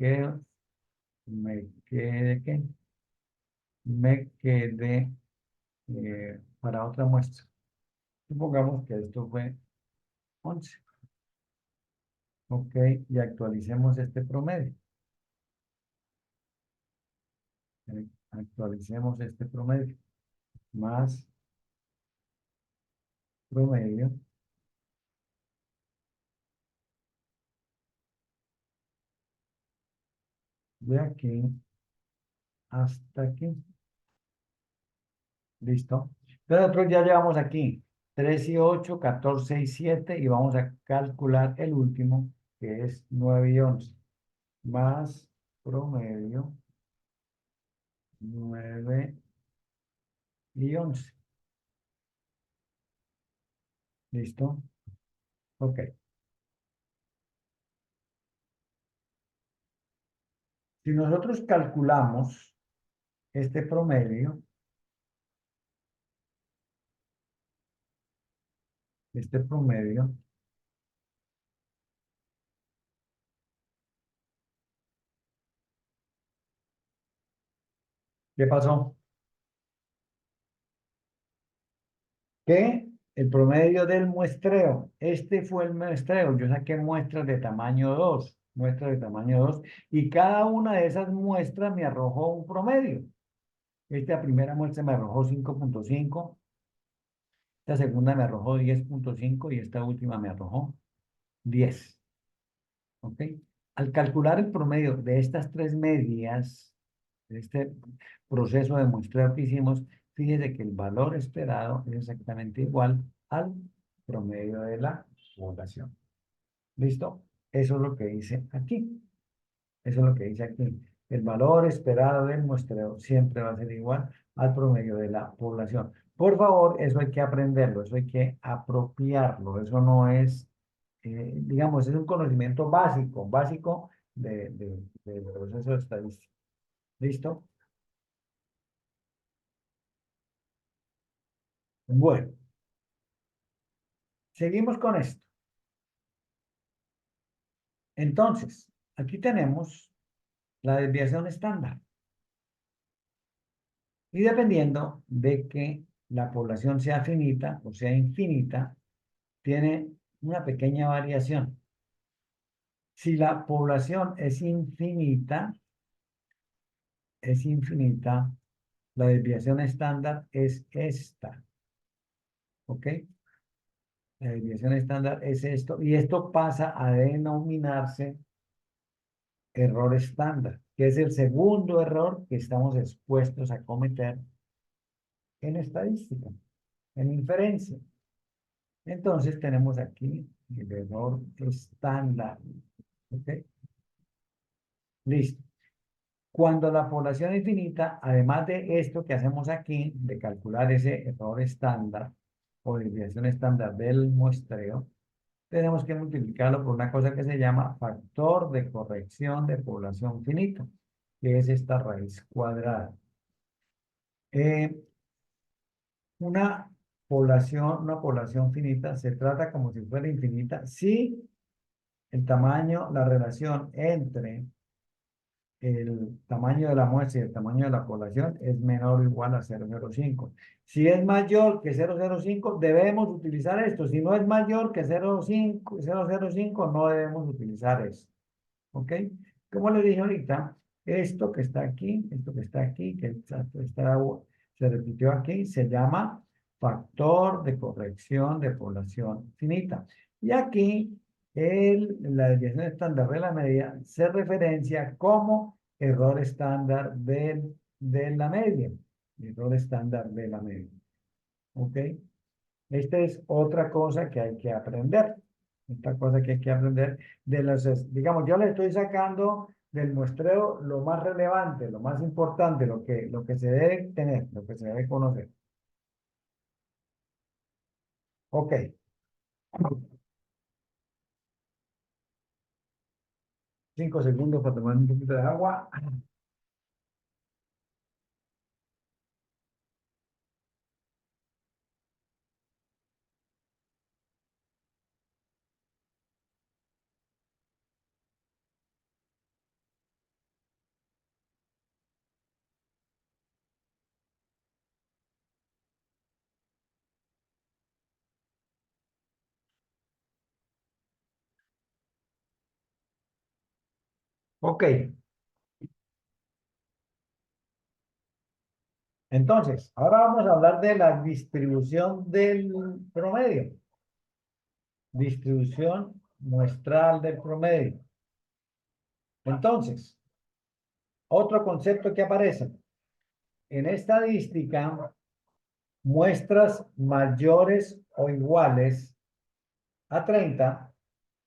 Speaker 1: quede para otra muestra. Supongamos que esto fue 11. Ok, y actualicemos este promedio. Actualicemos este promedio. Más promedio de aquí hasta aquí. ¿Listo? Entonces nosotros ya llevamos aquí 3 y 8, 14 y 7 y vamos a calcular el último que es 9 y 11. Más promedio 9 y 11. ¿Listo? Ok. Si nosotros calculamos este promedio, ¿qué pasó? Que el promedio del muestreo, este fue el muestreo, yo saqué muestras de tamaño 2, muestras de tamaño 2, y cada una de esas muestras me arrojó un promedio. Esta primera muestra me arrojó 5,5, esta segunda me arrojó 10,5 y esta última me arrojó 10. ¿Ok? Al calcular el promedio de estas tres medias, de este proceso de muestreo que hicimos, fíjese que el valor esperado es exactamente igual al promedio de la población. ¿Listo? Eso es lo que dice aquí. Eso es lo que dice aquí. El valor esperado del muestreo siempre va a ser igual al promedio de la población. Por favor, eso hay que aprenderlo, eso hay que apropiarlo. Eso no es, digamos, es un conocimiento básico del proceso estadístico. ¿Listo? Bueno, seguimos con esto. Entonces, aquí tenemos la desviación estándar. Y dependiendo de que la población sea finita o sea infinita, tiene una pequeña variación. Si la población es infinita, la desviación estándar es esta. ¿Ok? La desviación estándar es esto. Y esto pasa a denominarse error estándar, que es el segundo error que estamos expuestos a cometer en estadística, en inferencia. Entonces tenemos aquí el error estándar. ¿Ok? Listo. Cuando la población es finita, además de esto que hacemos aquí, de calcular ese error estándar o desviación estándar del muestreo, tenemos que multiplicarlo por una cosa que se llama factor de corrección de población finita, que es esta raíz cuadrada. Eh, una población finita se trata como si fuera infinita si el tamaño, la relación entre el tamaño de la muestra y el tamaño de la población es menor o igual a 0,05. Si es mayor que 0,05, debemos utilizar esto. Si no es mayor que 0,05, no debemos utilizar esto. ¿Ok? Como le dije ahorita, esto que está aquí, se repitió aquí, se llama factor de corrección de población finita. Y aquí, la desviación estándar de la media se referencia como error estándar de la media. Error estándar de la media. ¿Ok? Esta es otra cosa que hay que aprender. Esta cosa que hay que aprender de digamos, yo le estoy sacando del muestreo lo más relevante, lo más importante, lo que se debe tener, lo que se debe conocer. Ok, 5 segundos para tomar un poquito de agua. Ok, entonces, ahora vamos a hablar de la distribución del promedio. Distribución muestral del promedio. Entonces, otro concepto que aparece. En estadística, muestras mayores o iguales a 30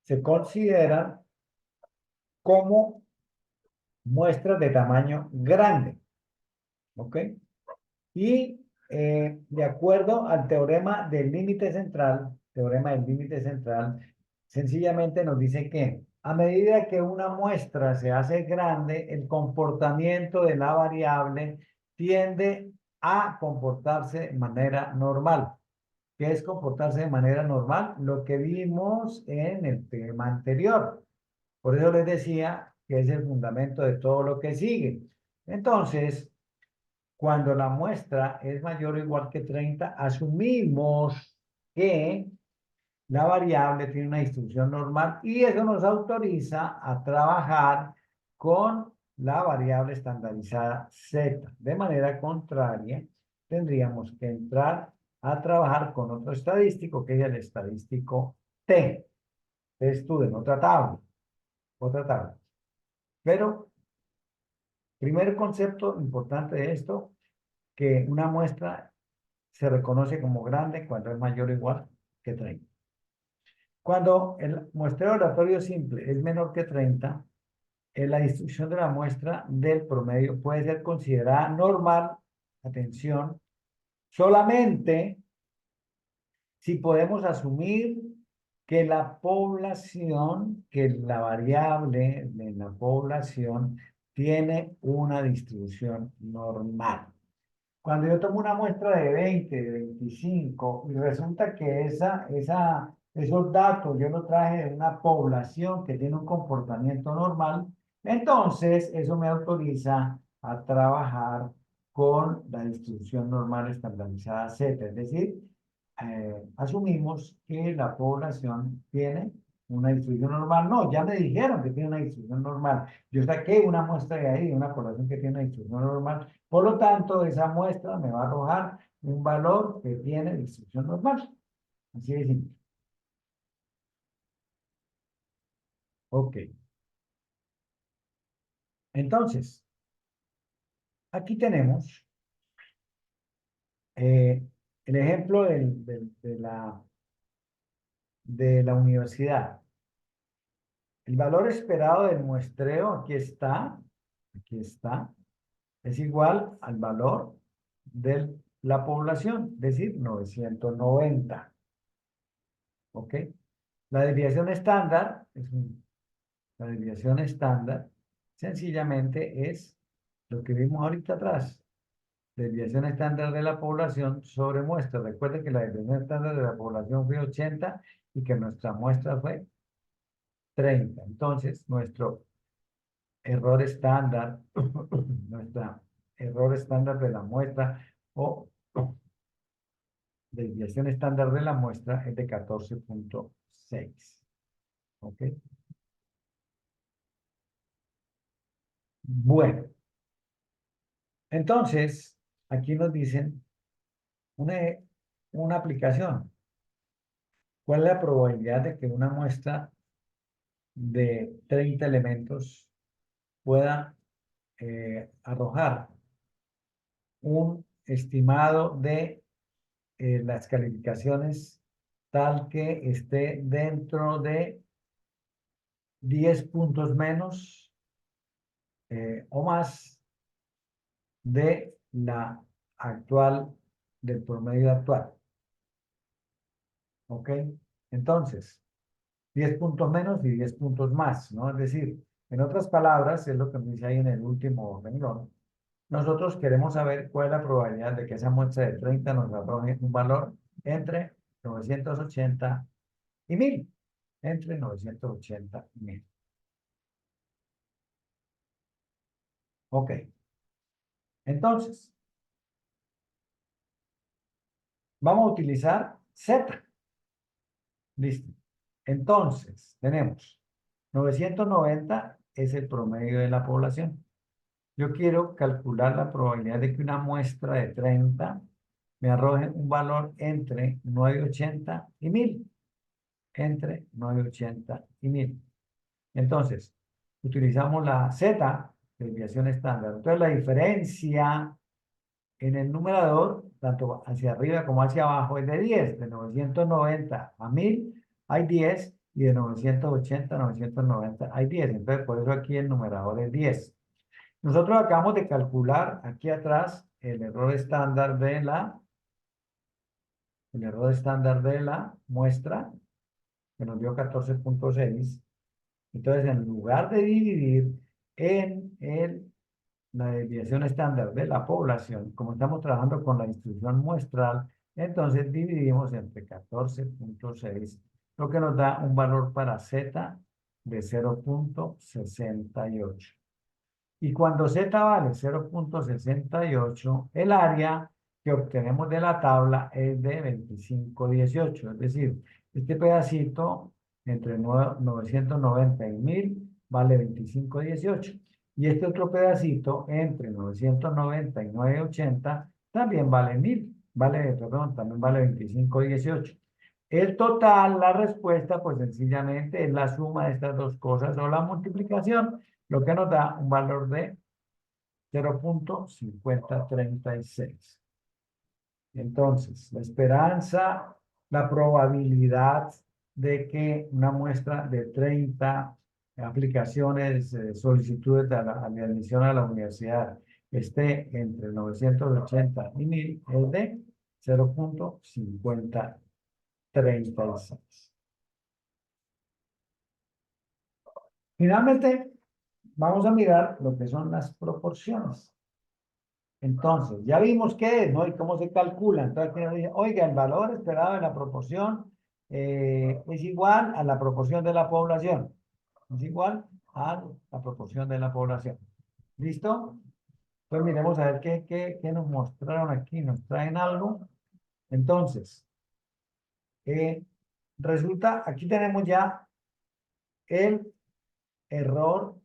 Speaker 1: se consideran como muestras de tamaño grande. ¿Ok? Y de acuerdo al teorema del límite central, sencillamente nos dice que a medida que una muestra se hace grande, el comportamiento de la variable tiende a comportarse de manera normal. ¿Qué es comportarse de manera normal? Lo que vimos en el tema anterior. Por eso les decía que es el fundamento de todo lo que sigue. Entonces, cuando la muestra es mayor o igual que 30, asumimos que la variable tiene una distribución normal y eso nos autoriza a trabajar con la variable estandarizada Z. De manera contraria, tendríamos que entrar a trabajar con otro estadístico, que es el estadístico T. Estudien otra tabla, otra tabla. Pero, primer concepto importante de esto, que una muestra se reconoce como grande cuando es mayor o igual que 30. Cuando el muestreo aleatorio simple es menor que 30, la distribución de la muestra del promedio puede ser considerada normal, atención, solamente si podemos asumir que que la variable de la población tiene una distribución normal. Cuando yo tomo una muestra de 20, de 25, y resulta que esos datos yo los traje de una población que tiene un comportamiento normal, entonces eso me autoriza a trabajar con la distribución normal estandarizada Z, es decir, asumimos que la población tiene una distribución normal. No, ya me dijeron que tiene una distribución normal. Yo saqué una muestra de ahí, de una población que tiene una distribución normal. Por lo tanto, esa muestra me va a arrojar un valor que tiene distribución normal. Así de simple. Ok. Entonces, aquí tenemos el ejemplo de la universidad. El valor esperado del muestreo, aquí está, es igual al valor de la población, es decir, 990. ¿Ok? La desviación estándar, la desviación estándar, sencillamente es lo que vimos ahorita atrás. Desviación estándar de la población sobre muestra. Recuerden que la desviación estándar de la población fue 80 y que nuestra muestra fue 30. Entonces, nuestro error estándar, nuestra error estándar de la muestra o desviación estándar de la muestra es de 14.6. ¿Ok? Bueno, entonces, aquí nos dicen una, una aplicación. ¿Cuál es la probabilidad de que una muestra de 30 elementos pueda arrojar un estimado de las calificaciones tal que esté dentro de 10 puntos menos o más de la actual, del promedio actual? ¿Ok? Entonces, 10 puntos menos y 10 puntos más, ¿no? Es decir, en otras palabras, es lo que me dice ahí en el último renglón, nosotros queremos saber cuál es la probabilidad de que esa muestra de 30 nos arroje un valor entre 980 y 1000. Entre 980 y 1000. Ok. Entonces, vamos a utilizar Z. Listo. Entonces, tenemos 990 es el promedio de la población. Yo quiero calcular la probabilidad de que una muestra de 30 me arroje un valor entre 980 y 1000. Entre 980 y 1000. Entonces, utilizamos la Z, desviación estándar. Entonces, la diferencia en el numerador, tanto hacia arriba como hacia abajo, es de 10. De 990 a 1000 hay 10 y de 980 a 990 hay 10. Entonces, por eso aquí el numerador es 10. Nosotros acabamos de calcular aquí atrás el error estándar de la muestra, que nos dio 14.6. Entonces, en lugar de dividir la desviación estándar de la población, como estamos trabajando con la distribución muestral, entonces dividimos entre 14.6, lo que nos da un valor para Z de 0.68. Y cuando Z vale 0.68, el área que obtenemos de la tabla es de 2518. Es decir, este pedacito entre 990 y 1000 vale 2518. Y este otro pedacito entre 990 y 980 también vale 1000. Perdón, también vale 2518. El total, la respuesta, pues sencillamente es la suma de estas dos cosas o la multiplicación, lo que nos da un valor de 0.5036. Entonces, la esperanza, la probabilidad de que una muestra de 30 aplicaciones, solicitudes de admisión a la universidad esté entre 980 y 1000 es de 0.5036. Finalmente, vamos a mirar lo que son las proporciones. Entonces, ya vimos qué es, ¿no? Y cómo se calcula. Entonces, aquí nos dice, oiga, el valor esperado de la proporción es igual a la proporción de la población. Es igual a la proporción de la población. ¿Listo? Pues miremos a ver qué nos mostraron aquí. Nos traen algo. Entonces, resulta, aquí tenemos ya el error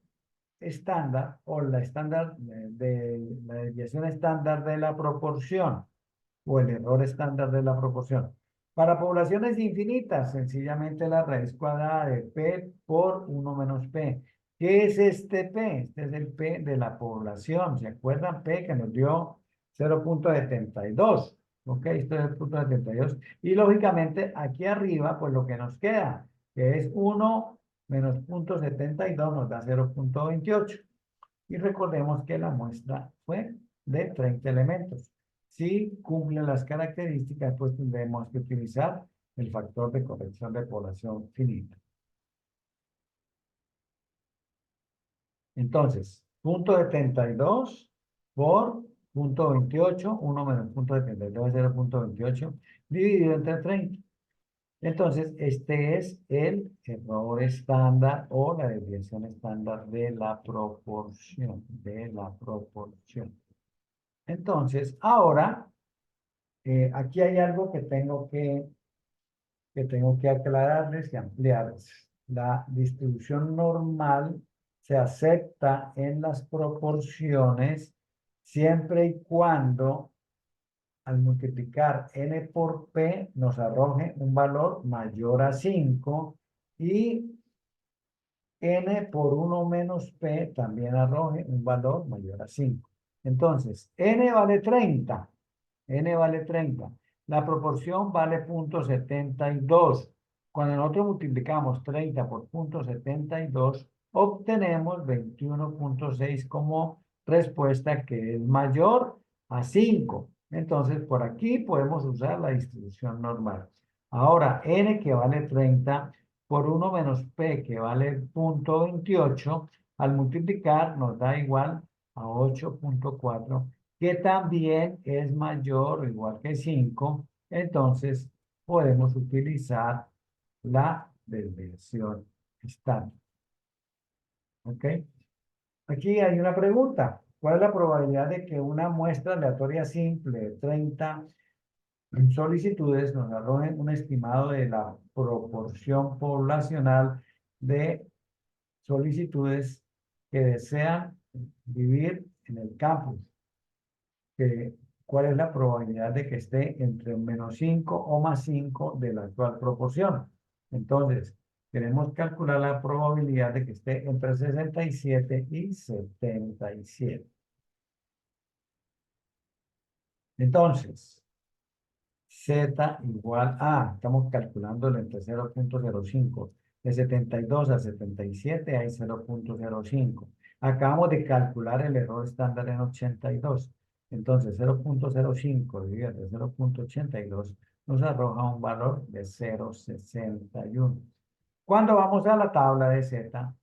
Speaker 1: estándar o la estándar de la desviación estándar de la proporción o el error estándar de la proporción. Para poblaciones infinitas, sencillamente la raíz cuadrada de P por 1 menos P. ¿Qué es este P? Este es el P de la población. ¿Se acuerdan? P que nos dio 0.72. ¿Ok? Esto es el punto 72. Y lógicamente aquí arriba, pues lo que nos queda, que es 1 menos punto 72 nos da 0,28. Y recordemos que la muestra fue de 30 elementos. Si cumplen las características, pues tendremos que utilizar el factor de corrección de población finita. Entonces, punto 72 por punto 28, 1 menos punto 72 es 0,28, dividido entre 30. Entonces, este es el error estándar o la desviación estándar de la proporción, Entonces, ahora, aquí hay algo que tengo que aclararles y ampliarles. La distribución normal se acepta en las proporciones siempre y cuando al multiplicar n por p nos arroje un valor mayor a 5 y n por 1 menos p también arroje un valor mayor a 5. Entonces, n vale 30. N vale 30. La proporción vale 0,72. Cuando nosotros multiplicamos 30 por 0,72, obtenemos 21,6 como respuesta que es mayor a 5. Entonces, por aquí podemos usar la distribución normal. Ahora, n que vale 30 por 1 menos p que vale 0,28, al multiplicar nos da igual a 8,4 que también es mayor o igual que 5, entonces podemos utilizar la desviación estándar. ¿Ok? Aquí hay una pregunta. ¿Cuál es la probabilidad de que una muestra aleatoria simple de 30 solicitudes nos arroje un estimado de la proporción poblacional de solicitudes que desean vivir en el campus? ¿Cuál es la probabilidad de que esté entre menos 5 o más 5 de la actual proporción? Entonces, queremos calcular la probabilidad de que esté entre 67 y 77. Entonces, Z igual a, estamos calculándolo entre 0,05. De 72 a 77 hay 0,05. Acabamos de calcular el error estándar en 82. Entonces, 0,05 dividido entre 0,82 nos arroja un valor de 0,61. Cuando vamos a la tabla de Z,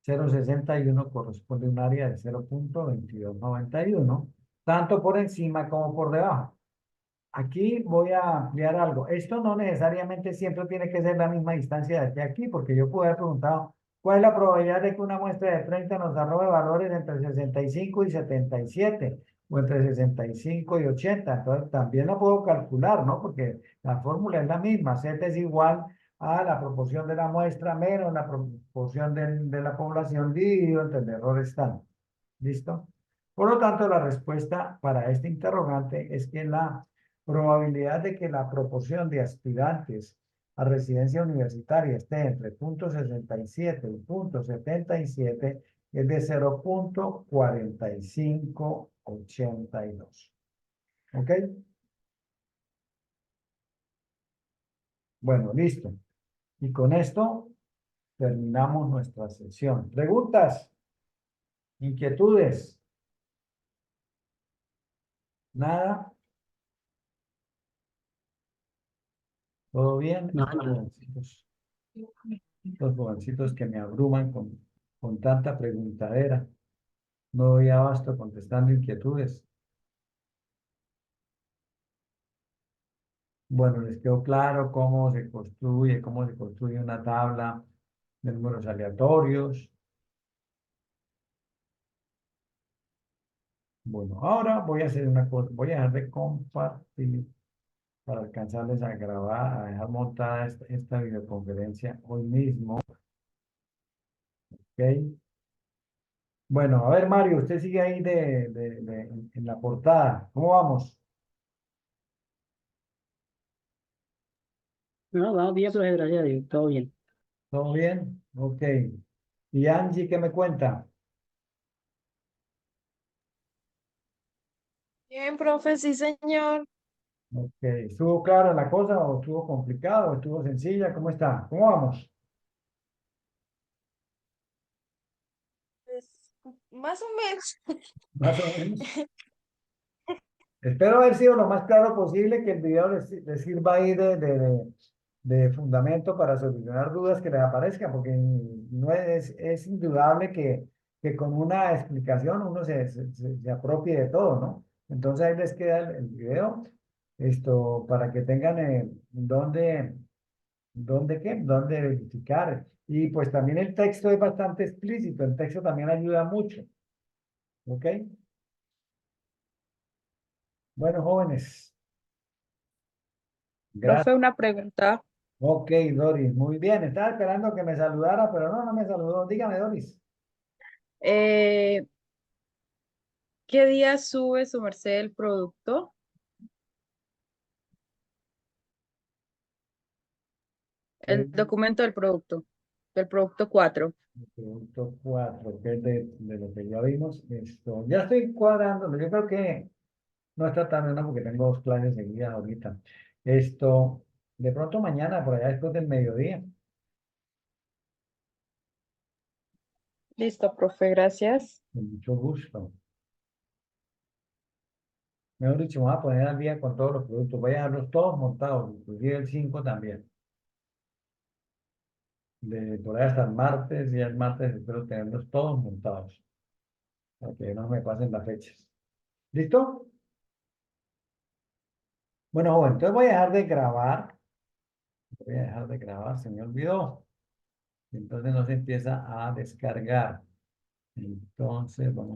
Speaker 1: 0,61 corresponde a un área de 0,2291, tanto por encima como por debajo. Aquí voy a ampliar algo. Esto no necesariamente siempre tiene que ser la misma distancia de aquí a aquí, porque yo puedo haber preguntado cuál es la probabilidad de que una muestra de 30 nos arroje valores entre 65 y 77 o entre 65 y 80. Entonces también la puedo calcular, ¿no? Porque la fórmula es la misma. Z es igual a la proporción de la muestra menos la proporción de la población dividido entre el error estándar. ¿Listo? Por lo tanto, la respuesta para este interrogante es que la probabilidad de que la proporción de aspirantes a residencia universitaria esté entre 0,67 y 0,77 es de 0,4582. ¿Ok? Bueno, listo. Y con esto terminamos nuestra sesión. ¿Preguntas? ¿Inquietudes? ¿Nada? ¿Todo bien?
Speaker 2: No, no.
Speaker 1: Estos jovencitos que me abruman con tanta preguntadera. No doy abasto contestando inquietudes. Bueno, les quedó claro cómo se construye una tabla de números aleatorios. Bueno, ahora voy a hacer una cosa. Voy a dejar de compartir para alcanzarles a grabar, a dejar montada esta videoconferencia hoy mismo. ¿Ok? Bueno, a ver, Mario, usted sigue ahí en la portada. ¿Cómo vamos?
Speaker 2: No, vamos bien, profe, gracias a Dios, todo bien.
Speaker 1: ¿Todo bien? Ok. ¿Y Angie qué me cuenta?
Speaker 3: Bien, profe, sí, señor.
Speaker 1: Ok, ¿estuvo clara la cosa o estuvo complicado o estuvo sencilla? ¿Cómo está? ¿Cómo vamos?
Speaker 3: Pues, más o menos.
Speaker 1: Más o menos. Espero haber sido lo más claro posible, que el video les sirva ahí de fundamento para solucionar dudas que les aparezcan, porque no es indudable que con una explicación uno se apropie de todo, ¿no? Entonces ahí les queda el video, esto, para que tengan dónde verificar. Y pues también el texto es bastante explícito, el texto también ayuda mucho, ¿ok? Bueno, jóvenes,
Speaker 4: Profe,
Speaker 1: gracias.
Speaker 4: una pregunta.
Speaker 1: Ok, Doris, muy bien. Estaba esperando que me saludara, pero no me saludó. Dígame, Doris.
Speaker 4: Eh, ¿Qué día sube su merced el producto?
Speaker 1: Eh,
Speaker 4: El documento del producto 4.
Speaker 1: Punto 4, que es de lo que ya vimos. Esto, ya estoy cuadrándolo. Yo creo que no está tan bien, ¿no? Porque tengo dos clases seguidas ahorita. Esto, de pronto mañana, por allá después del mediodía.
Speaker 4: Listo, profe, gracias.
Speaker 1: Con mucho gusto. Mejor dicho, me voy a poner al día con todos los productos. Voy a dejarlos todos montados, inclusive el 5 también. De por ahí hasta el martes, y el martes espero tenerlos todos montados, para que no me pasen las fechas. ¿Listo? Bueno, joven, entonces voy a dejar de grabar. Voy a dejar de grabar, se me olvidó. Entonces no se empieza a descargar. Entonces vamos.